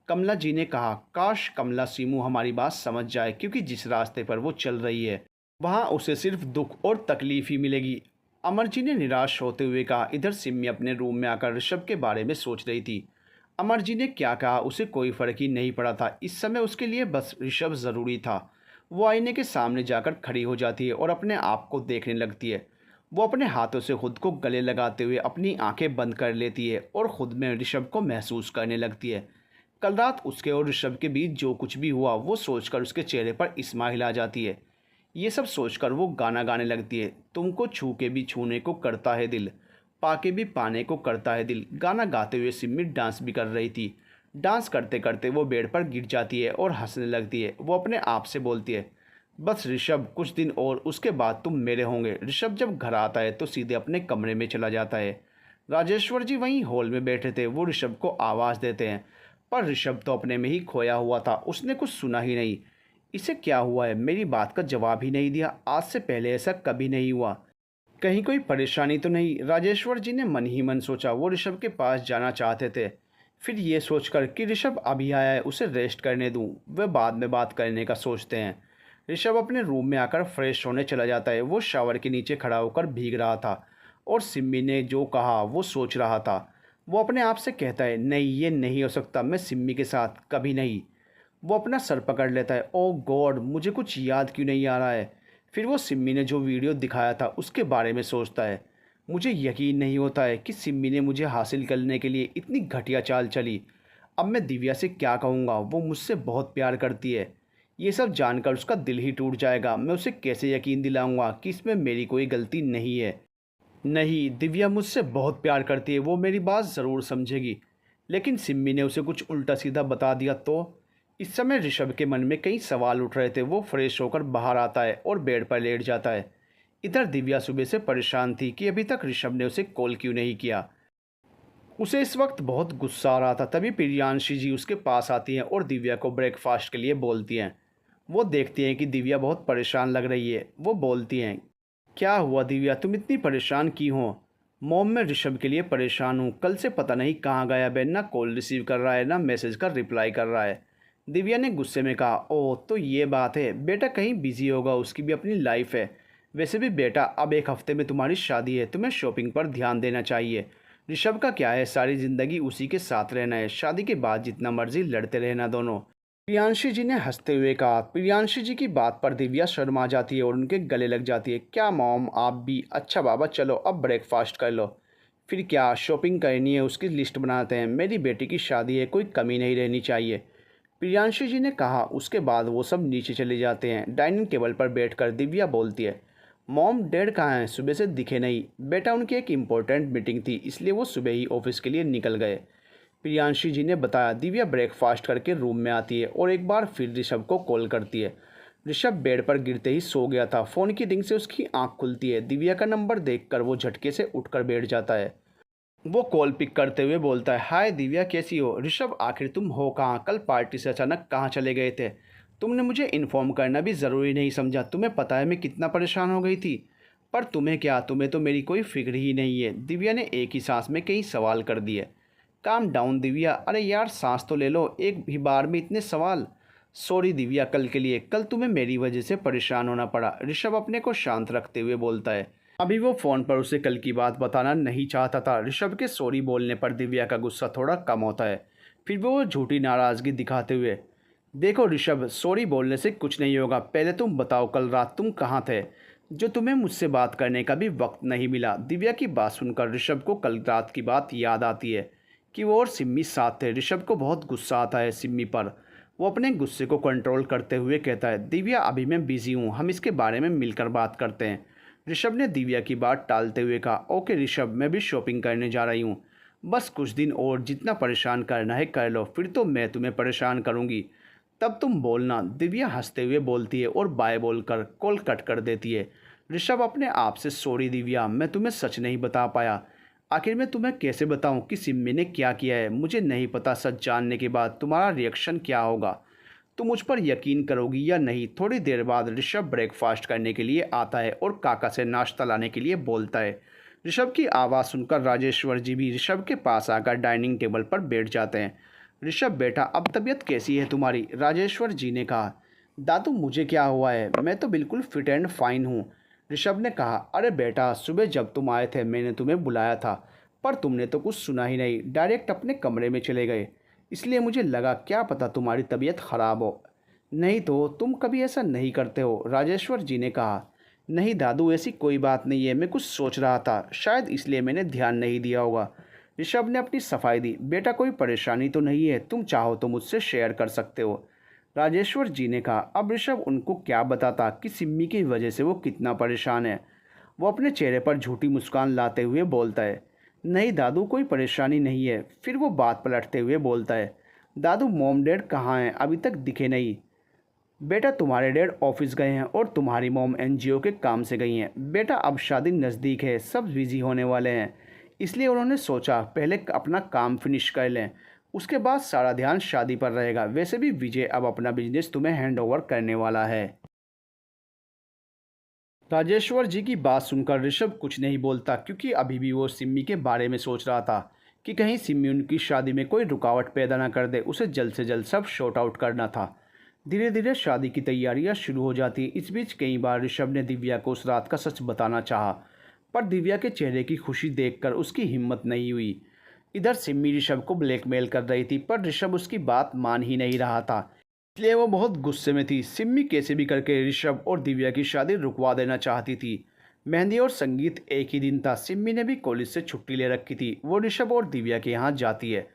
कमला जी ने कहा, काश कमला सीमू हमारी बात समझ जाए, क्योंकि जिस रास्ते पर वो चल रही है वहाँ उसे सिर्फ दुख और तकलीफ ही मिलेगी। अमर जी ने निराश होते हुए कहा। इधर सिम्मी अपने रूम में आकर ऋषभ के बारे में सोच रही थी। अमर जी ने क्या कहा उसे कोई फ़र्क ही नहीं पड़ा था। इस समय उसके लिए बस ऋषभ ज़रूरी था। वो आईने के सामने जाकर खड़ी हो जाती है और अपने आप को देखने लगती है। वो अपने हाथों से खुद को गले लगाते हुए अपनी आंखें बंद कर लेती है और ख़ुद में ऋषभ को महसूस करने लगती है। कल रात उसके और ऋषभ के बीच जो कुछ भी हुआ वो सोचकर उसके चेहरे पर स्माइल आ जाती है। ये सब सोचकर वो गाना गाने लगती है, तुमको छू के भी छूने को करता है दिल, पाके भी पाने को करता है दिल। गाना गाते हुए सिम्मी डांस भी कर रही थी। डांस करते करते वो बेड पर गिर जाती है और हंसने लगती है। वो अपने आप से बोलती है, बस ऋषभ, कुछ दिन और उसके बाद तुम मेरे होंगे। ऋषभ जब घर आता है तो सीधे अपने कमरे में चला जाता है। राजेश्वर जी वहीं हॉल में बैठे थे। वो ऋषभ को आवाज़ देते हैं, पर ऋषभ तो अपने में ही खोया हुआ था, उसने कुछ सुना ही नहीं। इसे क्या हुआ है, मेरी बात का जवाब ही नहीं दिया, आज से पहले ऐसा कभी नहीं हुआ, कहीं कोई परेशानी तो नहीं? राजेश्वर जी ने मन ही मन सोचा। वो ऋषभ के पास जाना चाहते थे फिर ये सोचकर कि ऋषभ अभी आया है, उसे रेस्ट करने दूं, वे बाद में बात करने का सोचते हैं। ऋषभ अपने रूम में आकर फ्रेश होने चला जाता है। वो शावर के नीचे खड़ा होकर भीग रहा था और सिम्मी ने जो कहा वो सोच रहा था। वो अपने आप से कहता है, नहीं ये नहीं हो सकता, मैं सिम्मी के साथ कभी नहीं। वो अपना सर पकड़ लेता है, ओह गॉड मुझे कुछ याद क्यों नहीं आ रहा है। फिर वो सिम्मी ने जो वीडियो दिखाया था उसके बारे में सोचता है। मुझे यकीन नहीं होता है कि सिम्मी ने मुझे हासिल करने के लिए इतनी घटिया चाल चली। अब मैं दिव्या से क्या कहूँगा, वो मुझसे बहुत प्यार करती है। ये सब जानकर उसका दिल ही टूट जाएगा। मैं उसे कैसे यकीन दिलाऊंगा कि इसमें मेरी कोई गलती नहीं है। नहीं, दिव्या मुझसे बहुत प्यार करती है, वो मेरी बात ज़रूर समझेगी। लेकिन सिम्मी ने उसे कुछ उल्टा सीधा बता दिया तो। इस समय ऋषभ के मन में कई सवाल उठ रहे थे। वो फ्रेश होकर बाहर आता है और बेड पर लेट जाता है। इधर दिव्या सुबह से परेशान थी कि अभी तक ऋषभ ने उसे कॉल क्यों नहीं किया। उसे इस वक्त बहुत गुस्सा आ रहा था। तभी प्रियांशी जी उसके पास आती हैं और दिव्या को ब्रेकफास्ट के लिए बोलती हैं। वो देखती हैं कि दिव्या बहुत परेशान लग रही है। वो बोलती हैं, क्या हुआ दिव्या, तुम इतनी परेशान क्यों हो। मॉम मैं ऋषभ के लिए परेशान हूँ। कल से पता नहीं कहाँ गया है, ना कॉल रिसीव कर रहा है ना मैसेज का रिप्लाई कर रहा है। दिव्या ने गुस्से में कहा, ओह तो ये बात है, बेटा कहीं बिजी होगा, उसकी भी अपनी लाइफ है। वैसे भी बेटा अब एक हफ्ते में तुम्हारी शादी है, तुम्हें शॉपिंग पर ध्यान देना चाहिए। ऋषभ का क्या है, सारी ज़िंदगी उसी के साथ रहना है, शादी के बाद जितना मर्जी लड़ते रहना दोनों। प्रियांशी जी ने हंसते हुए कहा। प्रियांशी जी की बात पर दिव्या शर्मा जाती है और उनके गले लग जाती है। क्या मॉम आप भी, अच्छा बाबा चलो अब ब्रेकफास्ट कर लो। फिर क्या शॉपिंग करनी है, उसकी लिस्ट बनाते हैं, मेरी बेटी की शादी है, कोई कमी नहीं रहनी चाहिए। प्रियांशी जी ने कहा। उसके बाद वो सब नीचे चले जाते हैं। डाइनिंग टेबल पर बैठकर दिव्या बोलती है, मॉम डैड कहाँ हैं, सुबह से दिखे नहीं। बेटा उनकी एक इम्पोर्टेंट मीटिंग थी, इसलिए वो सुबह ही ऑफिस के लिए निकल गए। प्रियांशी जी ने बताया। दिव्या ब्रेकफास्ट करके रूम में आती है और एक बार फिर ऋषभ को कॉल करती है। ऋषभ बेड पर गिरते ही सो गया था। फ़ोन की रिंग से उसकी आंख खुलती है। दिव्या का नंबर देखकर वो झटके से उठकर बैठ जाता है। वो कॉल पिक करते हुए बोलता है, हाय दिव्या कैसी हो। ऋषभ आखिर तुम हो कहाँ, कल पार्टी से अचानक कहाँ चले गए थे। तुमने मुझे इन्फॉर्म करना भी ज़रूरी नहीं समझा, तुम्हें पता है मैं कितना परेशान हो गई थी। पर तुम्हें क्या, तुम्हें तो मेरी कोई फिक्र ही नहीं है। दिव्या ने एक ही सांस में कई सवाल कर दिए। काम डाउन दिव्या, अरे यार सांस तो ले लो, एक ही बार में इतने सवाल। सॉरी दिव्या कल के लिए, कल तुम्हें मेरी वजह से परेशान होना पड़ा। ऋषभ अपने को शांत रखते हुए बोलता है। अभी वो फ़ोन पर उसे कल की बात बताना नहीं चाहता था। ऋषभ के सॉरी बोलने पर दिव्या का गुस्सा थोड़ा कम होता है। फिर वो झूठी नाराज़गी दिखाते हुए, देखो ऋषभ सॉरी बोलने से कुछ नहीं होगा, पहले तुम बताओ कल रात तुम कहाँ थे, जो तुम्हें मुझसे बात करने का भी वक्त नहीं मिला। दिव्या की बात सुनकर ऋषभ को कल रात की बात याद आती है कि वो और सिम्मी साथ थे। ऋषभ को बहुत गुस्सा आता है सिम्मी पर। वो अपने गुस्से को कंट्रोल करते हुए कहता है, दिव्या अभी मैं बिज़ी हूँ, हम इसके बारे में मिलकर बात करते हैं। ऋषभ ने दिव्या की बात टालते हुए कहा, ओके ऋषभ मैं भी शॉपिंग करने जा रही हूँ, बस कुछ दिन और जितना परेशान करना है कर लो, फिर तो मैं तुम्हें परेशान करूँगी, तब तुम बोलना। दिव्या हंसते हुए बोलती है और बाय बोलकर कॉल कट कर देती है। ऋषभ अपने आप से, सॉरी दिव्या मैं तुम्हें सच नहीं बता पाया। आखिर मैं तुम्हें कैसे बताऊं कि सिम्मी ने क्या किया है। मुझे नहीं पता सच जानने के बाद तुम्हारा रिएक्शन क्या होगा, तुम मुझ पर यकीन करोगी या नहीं। थोड़ी देर बाद ऋषभ ब्रेकफास्ट करने के लिए आता है और काका से नाश्ता लाने के लिए बोलता है। ऋषभ की आवाज़ सुनकर राजेश्वर जी भी ऋषभ के पास आकर डाइनिंग टेबल पर बैठ जाते हैं। ऋषभ बेटा अब तबीयत कैसी है तुम्हारी, राजेश्वर जी ने कहा। दादू मुझे क्या हुआ है, मैं तो बिल्कुल फिट एंड फाइन हूँ। ऋषभ ने कहा, अरे बेटा सुबह जब तुम आए थे मैंने तुम्हें बुलाया था, पर तुमने तो कुछ सुना ही नहीं, डायरेक्ट अपने कमरे में चले गए। इसलिए मुझे लगा क्या पता तुम्हारी तबीयत ख़राब हो। नहीं तो तुम कभी ऐसा नहीं करते हो, राजेश्वर जी ने कहा। नहीं दादू ऐसी कोई बात नहीं है, मैं कुछ सोच रहा था, शायद इसलिए मैंने ध्यान नहीं दिया होगा। ऋषभ ने अपनी सफाई दी। बेटा कोई परेशानी तो नहीं है, तुम चाहो तो मुझसे शेयर कर सकते हो, राजेश्वर जी ने कहा। अब ऋषभ उनको क्या बताता कि सिम्मी की वजह से वो कितना परेशान है। वो अपने चेहरे पर झूठी मुस्कान लाते हुए बोलता है, नहीं दादू कोई परेशानी नहीं है। फिर वो बात पलटते हुए बोलता है, दादू मॉम डैड कहाँ हैं, अभी तक दिखे नहीं। बेटा तुम्हारे डैड ऑफिस गए हैं और तुम्हारी मॉम एनजीओ के काम से गई हैं। बेटा अब शादी नज़दीक है, सब बिजी होने वाले हैं, इसलिए उन्होंने सोचा पहले अपना काम फिनिश कर लें, उसके बाद सारा ध्यान शादी पर रहेगा। वैसे भी विजय अब अपना बिजनेस तुम्हें हैंड ओवर करने वाला है। राजेश्वर जी की बात सुनकर ऋषभ कुछ नहीं बोलता, क्योंकि अभी भी वो सिम्मी के बारे में सोच रहा था कि कहीं सिमी उनकी शादी में कोई रुकावट पैदा ना कर दे। उसे जल्द से जल्द सब शॉर्ट आउट करना था। धीरे धीरे शादी की तैयारियां शुरू हो जाती। इस बीच कई बार ऋषभ ने दिव्या को उस रात का सच बताना चाहा, पर दिव्या के चेहरे की खुशी देखकर उसकी हिम्मत नहीं हुई। इधर सिमी ऋषभ को ब्लैकमेल कर रही थी, पर ऋषभ उसकी बात मान ही नहीं रहा था, इसलिए वो बहुत गुस्से में थी। सिमी कैसे भी करके ऋषभ और दिव्या की शादी रुकवा देना चाहती थी। मेहंदी और संगीत एक ही दिन था। सिमी ने भी कॉलेज से छुट्टी ले रखी थी। वो ऋषभ और दिव्या के यहाँ जाती है।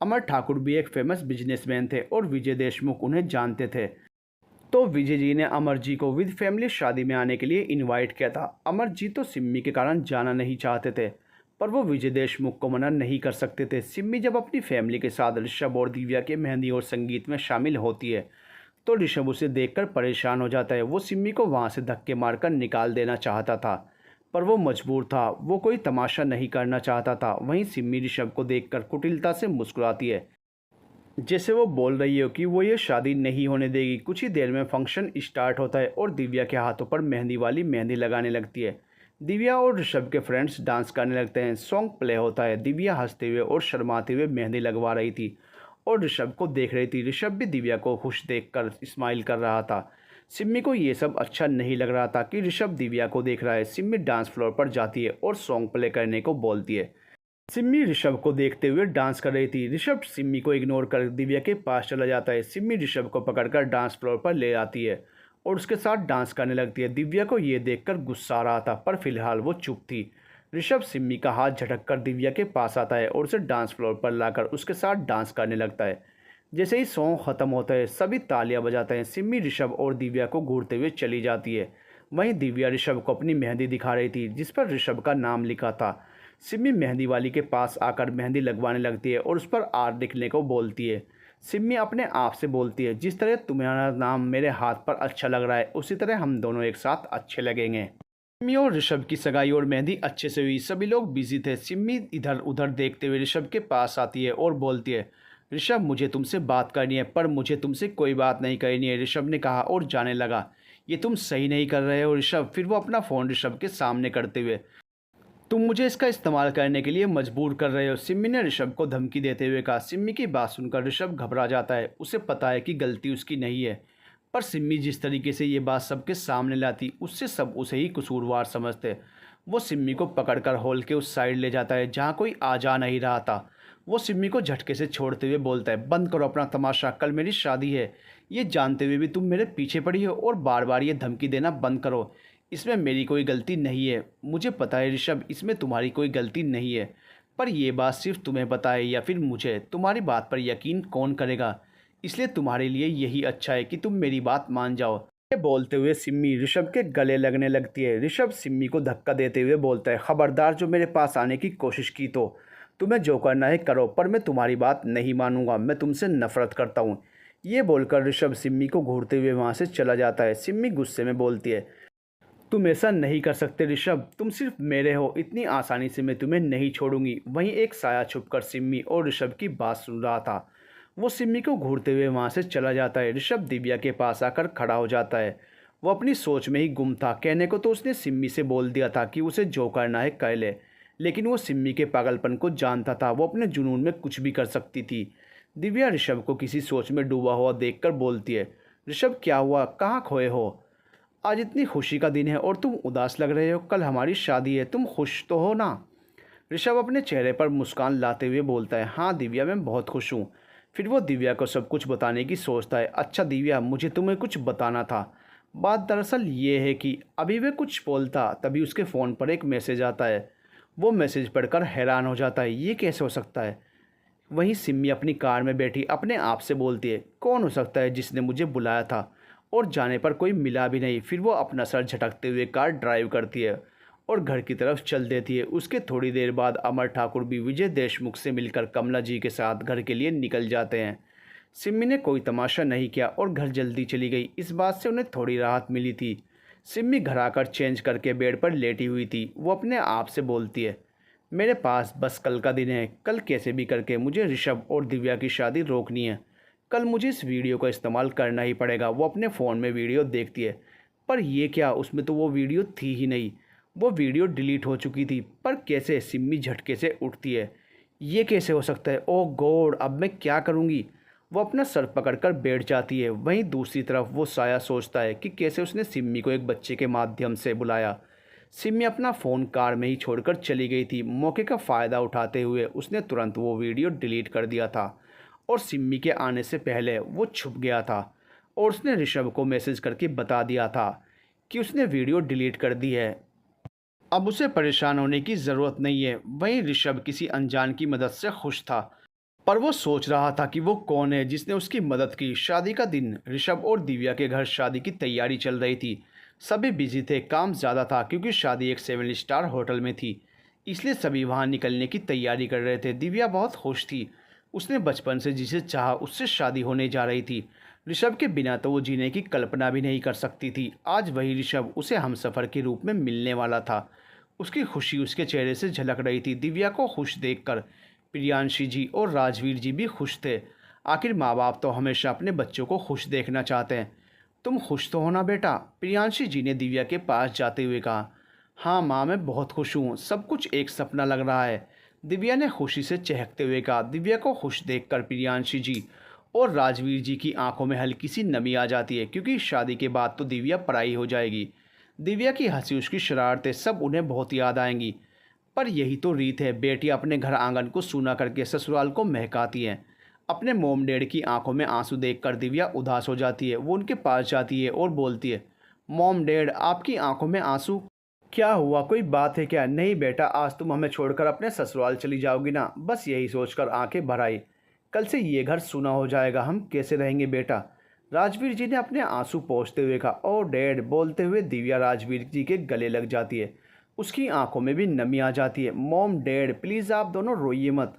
अमर ठाकुर भी एक फेमस बिजनेसमैन थे और विजय देशमुख उन्हें जानते थे, तो विजय जी ने अमर जी को विद फैमिली शादी में आने के लिए इनवाइट किया था। अमर जी तो सिमी के कारण जाना नहीं चाहते थे, पर वो विजय देशमुख को मना नहीं कर सकते थे। सिमी जब अपनी फैमिली के साथ ऋषभ और दिव्या के मेहंदी और संगीत में शामिल होती है, तो ऋषभ उसे देखकर परेशान हो जाता है। वो सिमी को वहाँ से धक्के मारकर निकाल देना चाहता था, पर वो मजबूर था। वो कोई तमाशा नहीं करना चाहता था। वहीं सिमी ऋषभ को देखकर कुटिलता से मुस्कुराती है, जैसे वो बोल रही हो कि वो ये शादी नहीं होने देगी। कुछ ही देर में फंक्शन स्टार्ट होता है और दिव्या के हाथों पर मेहंदी वाली मेहंदी लगाने लगती है। दिव्या और ऋषभ के फ्रेंड्स डांस करने लगते हैं। सॉन्ग प्ले होता है। दिव्या हंसते हुए और शर्माते हुए मेहंदी लगवा रही थी और ऋषभ को देख रही थी। ऋषभ भी दिव्या को खुश देखकर स्माइल कर रहा था। सिमी को ये सब अच्छा नहीं लग रहा था कि ऋषभ दिव्या को देख रहा है। सिमी डांस फ्लोर पर जाती है और सॉन्ग प्ले करने को बोलती है। सिमी ऋषभ को देखते हुए डांस कर रही थी। ऋषभ सिमी को इग्नोर कर दिव्या के पास चला जाता है। सिमी ऋषभ को पकड़कर डांस फ्लोर पर ले आती है और उसके साथ डांस करने लगती है। दिव्या को ये देखकर गुस्सा आ रहा था, पर फिलहाल वो चुप थी। ऋषभ सिमी का हाथ झटककर दिव्या के पास आता है और उसे डांस फ्लोर पर लाकर उसके साथ डांस करने लगता है। जैसे ही सॉन्ग ख़त्म होता है, सभी तालियां बजाते हैं। सिमी ऋषभ और दिव्या को घूरते हुए चली जाती है। वहीं दिव्या ऋषभ को अपनी मेहंदी दिखा रही थी, जिस पर ऋषभ का नाम लिखा था। सिमी मेहंदी वाली के पास आकर मेहंदी लगवाने लगती है और उस पर आर लिखने को बोलती है। सिमी अपने आप से बोलती है, जिस तरह तुम्हारा नाम मेरे हाथ पर अच्छा लग रहा है, उसी तरह हम दोनों एक साथ अच्छे लगेंगे। सिमी और ऋषभ की सगाई और मेहंदी अच्छे से हुई। सभी लोग बिजी थे। सिमी इधर उधर देखते हुए ऋषभ के पास आती है और बोलती है, ऋषभ मुझे तुमसे बात करनी है, पर मुझे तुमसे कोई बात नहीं करनी है, ऋषभ ने कहा और जाने लगा। ये तुम सही नहीं कर रहे हो ऋषभ। फिर वो अपना फ़ोन ऋषभ के सामने करते हुए, तुम मुझे इसका इस्तेमाल करने के लिए मजबूर कर रहे हो, सिमी ने ऋषभ को धमकी देते हुए कहा। सिमी की बात सुनकर ऋषभ घबरा जाता है। उसे पता है कि गलती उसकी नहीं है, पर सिमी जिस तरीके से ये बात सबके सामने लाती, उससे सब उसे ही कसूरवार समझते। वो सिमी को पकड़कर हॉल के उस साइड ले जाता है जहाँ कोई आ जा नहीं रहा था। वो सिमी को झटके से छोड़ते हुए बोलता है, बंद करो अपना तमाशा, कल मेरी शादी है। ये जानते हुए भी तुम मेरे पीछे पड़ी हो और बार बार ये धमकी देना बंद करो। इसमें मेरी कोई गलती नहीं है। मुझे पता है ऋषभ, इसमें तुम्हारी कोई गलती नहीं है, पर यह बात सिर्फ तुम्हें पता है या फिर मुझे। तुम्हारी बात पर यकीन कौन करेगा? इसलिए तुम्हारे लिए यही अच्छा है कि तुम मेरी बात मान जाओ। ये बोलते हुए सिमी ऋषभ के गले लगने लगती है। ऋषभ सिमी को धक्का देते हुए बोलता है, खबरदार जो मेरे पास आने की कोशिश की तो तुम्हें जो करना है करो, पर मैं तुम्हारी बात नहीं मानूंगा। मैं तुमसे नफरत करता हूँ। ये बोलकर ऋषभ सिमी को घूरते हुए वहाँ से चला जाता है। सिमी गुस्से में बोलती है, तुम ऐसा नहीं कर सकते ऋषभ, तुम सिर्फ मेरे हो, इतनी आसानी से मैं तुम्हें नहीं छोड़ूंगी। वहीं एक साया छुपकर सिमी और ऋषभ की बात सुन रहा था। वो सिमी को घूरते हुए वहाँ से चला जाता है। ऋषभ दिव्या के पास आकर खड़ा हो जाता है। वो अपनी सोच में ही गुम था। कहने को तो उसने सिमी से बोल दिया था कि उसे जो करना है कर ले, लेकिन वो सिमी के पागलपन को जानता था। वो अपने जुनून में कुछ भी कर सकती थी। दिव्या ऋषभ को किसी सोच में डूबा हुआ देखकर बोलती है, ऋषभ क्या हुआ, कहाँ खोए हो? आज इतनी खुशी का दिन है और तुम उदास लग रहे हो। कल हमारी शादी है, तुम खुश तो हो ना? ऋषभ अपने चेहरे पर मुस्कान लाते हुए बोलता है, हाँ दिव्या, मैं बहुत खुश हूँ। फिर वो दिव्या को सब कुछ बताने की सोचता है। अच्छा दिव्या, मुझे तुम्हें कुछ बताना था। बात दरअसल ये है कि अभी वे कुछ बोलता तभी उसके फ़ोन पर एक मैसेज आता है। वो मैसेज पढ़कर हैरान हो जाता है, ये कैसे हो सकता है? वहीं सिमी अपनी कार में बैठी अपने आप से बोलती है, कौन हो सकता है जिसने मुझे बुलाया था? और जाने पर कोई मिला भी नहीं। फिर वो अपना सर झटकते हुए कार ड्राइव करती है और घर की तरफ चल देती है। उसके थोड़ी देर बाद अमर ठाकुर भी विजय देशमुख से मिलकर कमला जी के साथ घर के लिए निकल जाते हैं। सिमी ने कोई तमाशा नहीं किया और घर जल्दी चली गई। इस बात से उन्हें थोड़ी राहत मिली थी। सिमी घर आकर चेंज करके बेड पर लेटी हुई थी। वो अपने आप से बोलती है, मेरे पास बस कल का दिन है। कल कैसे भी करके मुझे ऋषभ और दिव्या की शादी रोकनी है। कल मुझे इस वीडियो का इस्तेमाल करना ही पड़ेगा। वो अपने फ़ोन में वीडियो देखती है, पर यह क्या, उसमें तो वो वीडियो थी ही नहीं। वो वीडियो डिलीट हो चुकी थी। पर कैसे? सिमी झटके से उठती है। ये कैसे हो सकता है? ओह गॉड, अब मैं क्या करूँगी? वो अपना सर पकड़कर बैठ जाती है। वहीं दूसरी तरफ वो साया सोचता है कि कैसे उसने सिम्मी को एक बच्चे के माध्यम से बुलाया। सिम्मी अपना फ़ोन कार में ही छोड़कर चली गई थी। मौके का फ़ायदा उठाते हुए उसने तुरंत वो वीडियो डिलीट कर दिया था और सिम्मी के आने से पहले वो छुप गया था और उसने ऋषभ को मैसेज करके बता दिया था कि उसने वीडियो डिलीट कर दी है। अब उसे परेशान होने की ज़रूरत नहीं है। वहीं ऋषभ किसी अनजान की मदद से खुश था, पर वो सोच रहा था कि वो कौन है जिसने उसकी मदद की। शादी का दिन, ऋषभ और दिव्या के घर शादी की तैयारी चल रही थी। सभी बिजी थे, काम ज़्यादा था क्योंकि शादी एक 7 स्टार होटल में थी, इसलिए सभी वहाँ निकलने की तैयारी कर रहे थे। दिव्या बहुत खुश थी, उसने बचपन से जिसे चाहा उससे शादी होने जा रही थी। ऋषभ के बिना तो वो जीने की कल्पना भी नहीं कर सकती थी। आज वही ऋषभ उसे हमसफ़र के रूप में मिलने वाला था। उसकी खुशी उसके चेहरे से झलक रही थी। दिव्या को खुश देखकर प्रियांशी जी और राजवीर जी भी खुश थे। आखिर माँ बाप तो हमेशा अपने बच्चों को खुश देखना चाहते हैं। तुम खुश तो हो ना बेटा? प्रियांशी जी ने दिव्या के पास जाते हुए कहा। हाँ माँ, मैं बहुत खुश हूँ, सब कुछ एक सपना लग रहा है, दिव्या ने खुशी से चहकते हुए कहा। दिव्या को खुश देखकर प्रियांशी जी और राजवीर जी की आंखों में हल्की सी नमी आ जाती है, क्योंकि शादी के बाद तो दिव्या पराई हो जाएगी। दिव्या की हंसी, उसकी शरारतें सब उन्हें बहुत याद आएंगी। पर यही तो रीत है, बेटियां अपने घर आंगन को सूना करके ससुराल को महकाती हैं। अपने मोम डैड की आंखों में आंसू देखकर दिव्या उदास हो जाती है। वो उनके पास जाती है और बोलती है, मॉम डैड, आपकी आंखों में आंसू? क्या हुआ, कोई बात है क्या? नहीं बेटा, आज तुम हमें छोड़कर अपने ससुराल चली जाओगी ना, बस यही सोचकर आंखें भर आई। कल से ये घर सूना हो जाएगा, हम कैसे रहेंगे बेटा? राजवीर जी ने अपने आंसू पोंछते हुए कहा। ओ डैड, बोलते हुए दिव्या राजवीर जी के गले लग जाती है। उसकी आंखों में भी नमी आ जाती है। मॉम डैड, प्लीज़ आप दोनों रोइए मत,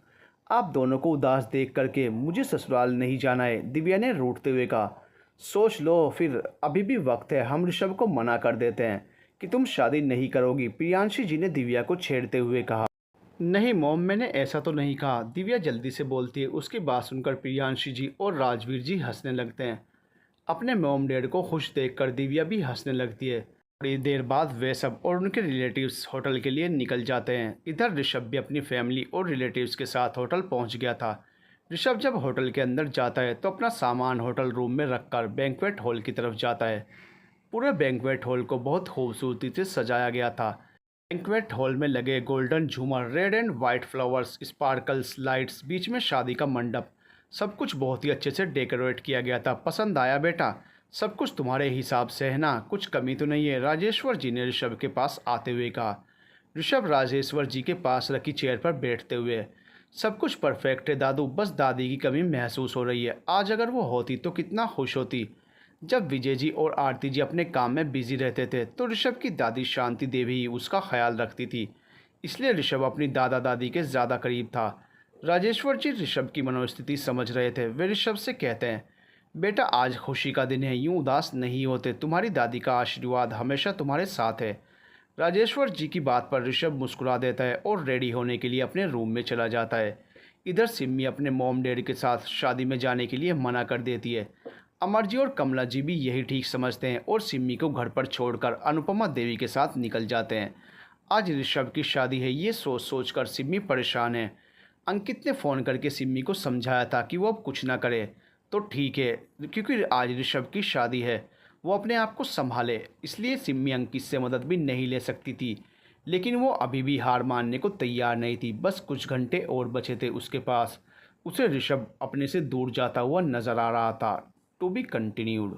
आप दोनों को उदास देख करके मुझे ससुराल नहीं जाना है, दिव्या ने रूठते हुए कहा। सोच लो फिर, अभी भी वक्त है, हम ऋषभ को मना कर देते हैं कि तुम शादी नहीं करोगी, प्रियांशी जी ने दिव्या को छेड़ते हुए कहा। नहीं मॉम, मैंने ऐसा तो नहीं कहा, दिव्या जल्दी से बोलती है। उसकी बात सुनकर प्रियांशी जी और राजवीर जी हंसने लगते हैं। अपने मॉम डैड को खुश देखकर दिव्या भी हंसने लगती है। थोड़ी देर बाद वे सब और उनके रिलेटिव्स होटल के लिए निकल जाते हैं। इधर ऋषभ भी अपनी फैमिली और रिलेटिव्स के साथ होटल पहुंच गया था। ऋषभ जब होटल के अंदर जाता है तो अपना सामान होटल रूम में रखकर बैंक्वेट हॉल की तरफ जाता है। पूरे बैंक्वेट हॉल को बहुत खूबसूरती से सजाया गया था। बैंक्वेट हॉल में लगे गोल्डन झूमर, red and white flowers, sparkles, lights, बीच में शादी का मंडप, सब कुछ बहुत ही अच्छे से डेकोरेट किया गया था। पसंद आया बेटा? सब कुछ तुम्हारे हिसाब से है ना, कुछ कमी तो नहीं है? राजेश्वर जी ने ऋषभ के पास आते हुए कहा। ऋषभ राजेश्वर जी के पास रखी चेयर पर बैठते हुए, सब कुछ परफेक्ट है दादू, बस दादी की कमी महसूस हो रही है। आज अगर वो होती तो कितना खुश होती। जब विजय जी और आरती जी अपने काम में बिजी रहते थे तो ऋषभ की दादी शांति देवी ही उसका ख्याल रखती थी, इसलिए ऋषभ अपनी दादा दादी के ज़्यादा करीब था। राजेश्वर जी ऋषभ की मनोस्थिति समझ रहे थे। वे ऋषभ से कहते हैं, बेटा आज खुशी का दिन है, यूं उदास नहीं होते, तुम्हारी दादी का आशीर्वाद हमेशा तुम्हारे साथ है। राजेश्वर जी की बात पर ऋषभ मुस्कुरा देता है और रेडी होने के लिए अपने रूम में चला जाता है। इधर सिम्मी अपने मॉम डैडी के साथ शादी में जाने के लिए मना कर देती है। अमर जी और कमला जी भी यही ठीक समझते हैं और सिम्मी को घर पर छोड़कर अनुपमा देवी के साथ निकल जाते हैं। आज ऋषभ की शादी है, ये सोच सोच कर सिम्मी परेशान है। अंकित ने फ़ोन करके सिम्मी को समझाया था कि वो अब कुछ ना करे तो ठीक है, क्योंकि आज ऋषभ की शादी है, वो अपने आप को संभाले। इसलिए सिम्मी अंकित से मदद भी नहीं ले सकती थी, लेकिन वो अभी भी हार मानने को तैयार नहीं थी। बस कुछ घंटे और बचे थे उसके पास। उसे ऋषभ अपने से दूर जाता हुआ नजर आ रहा था। To be continued.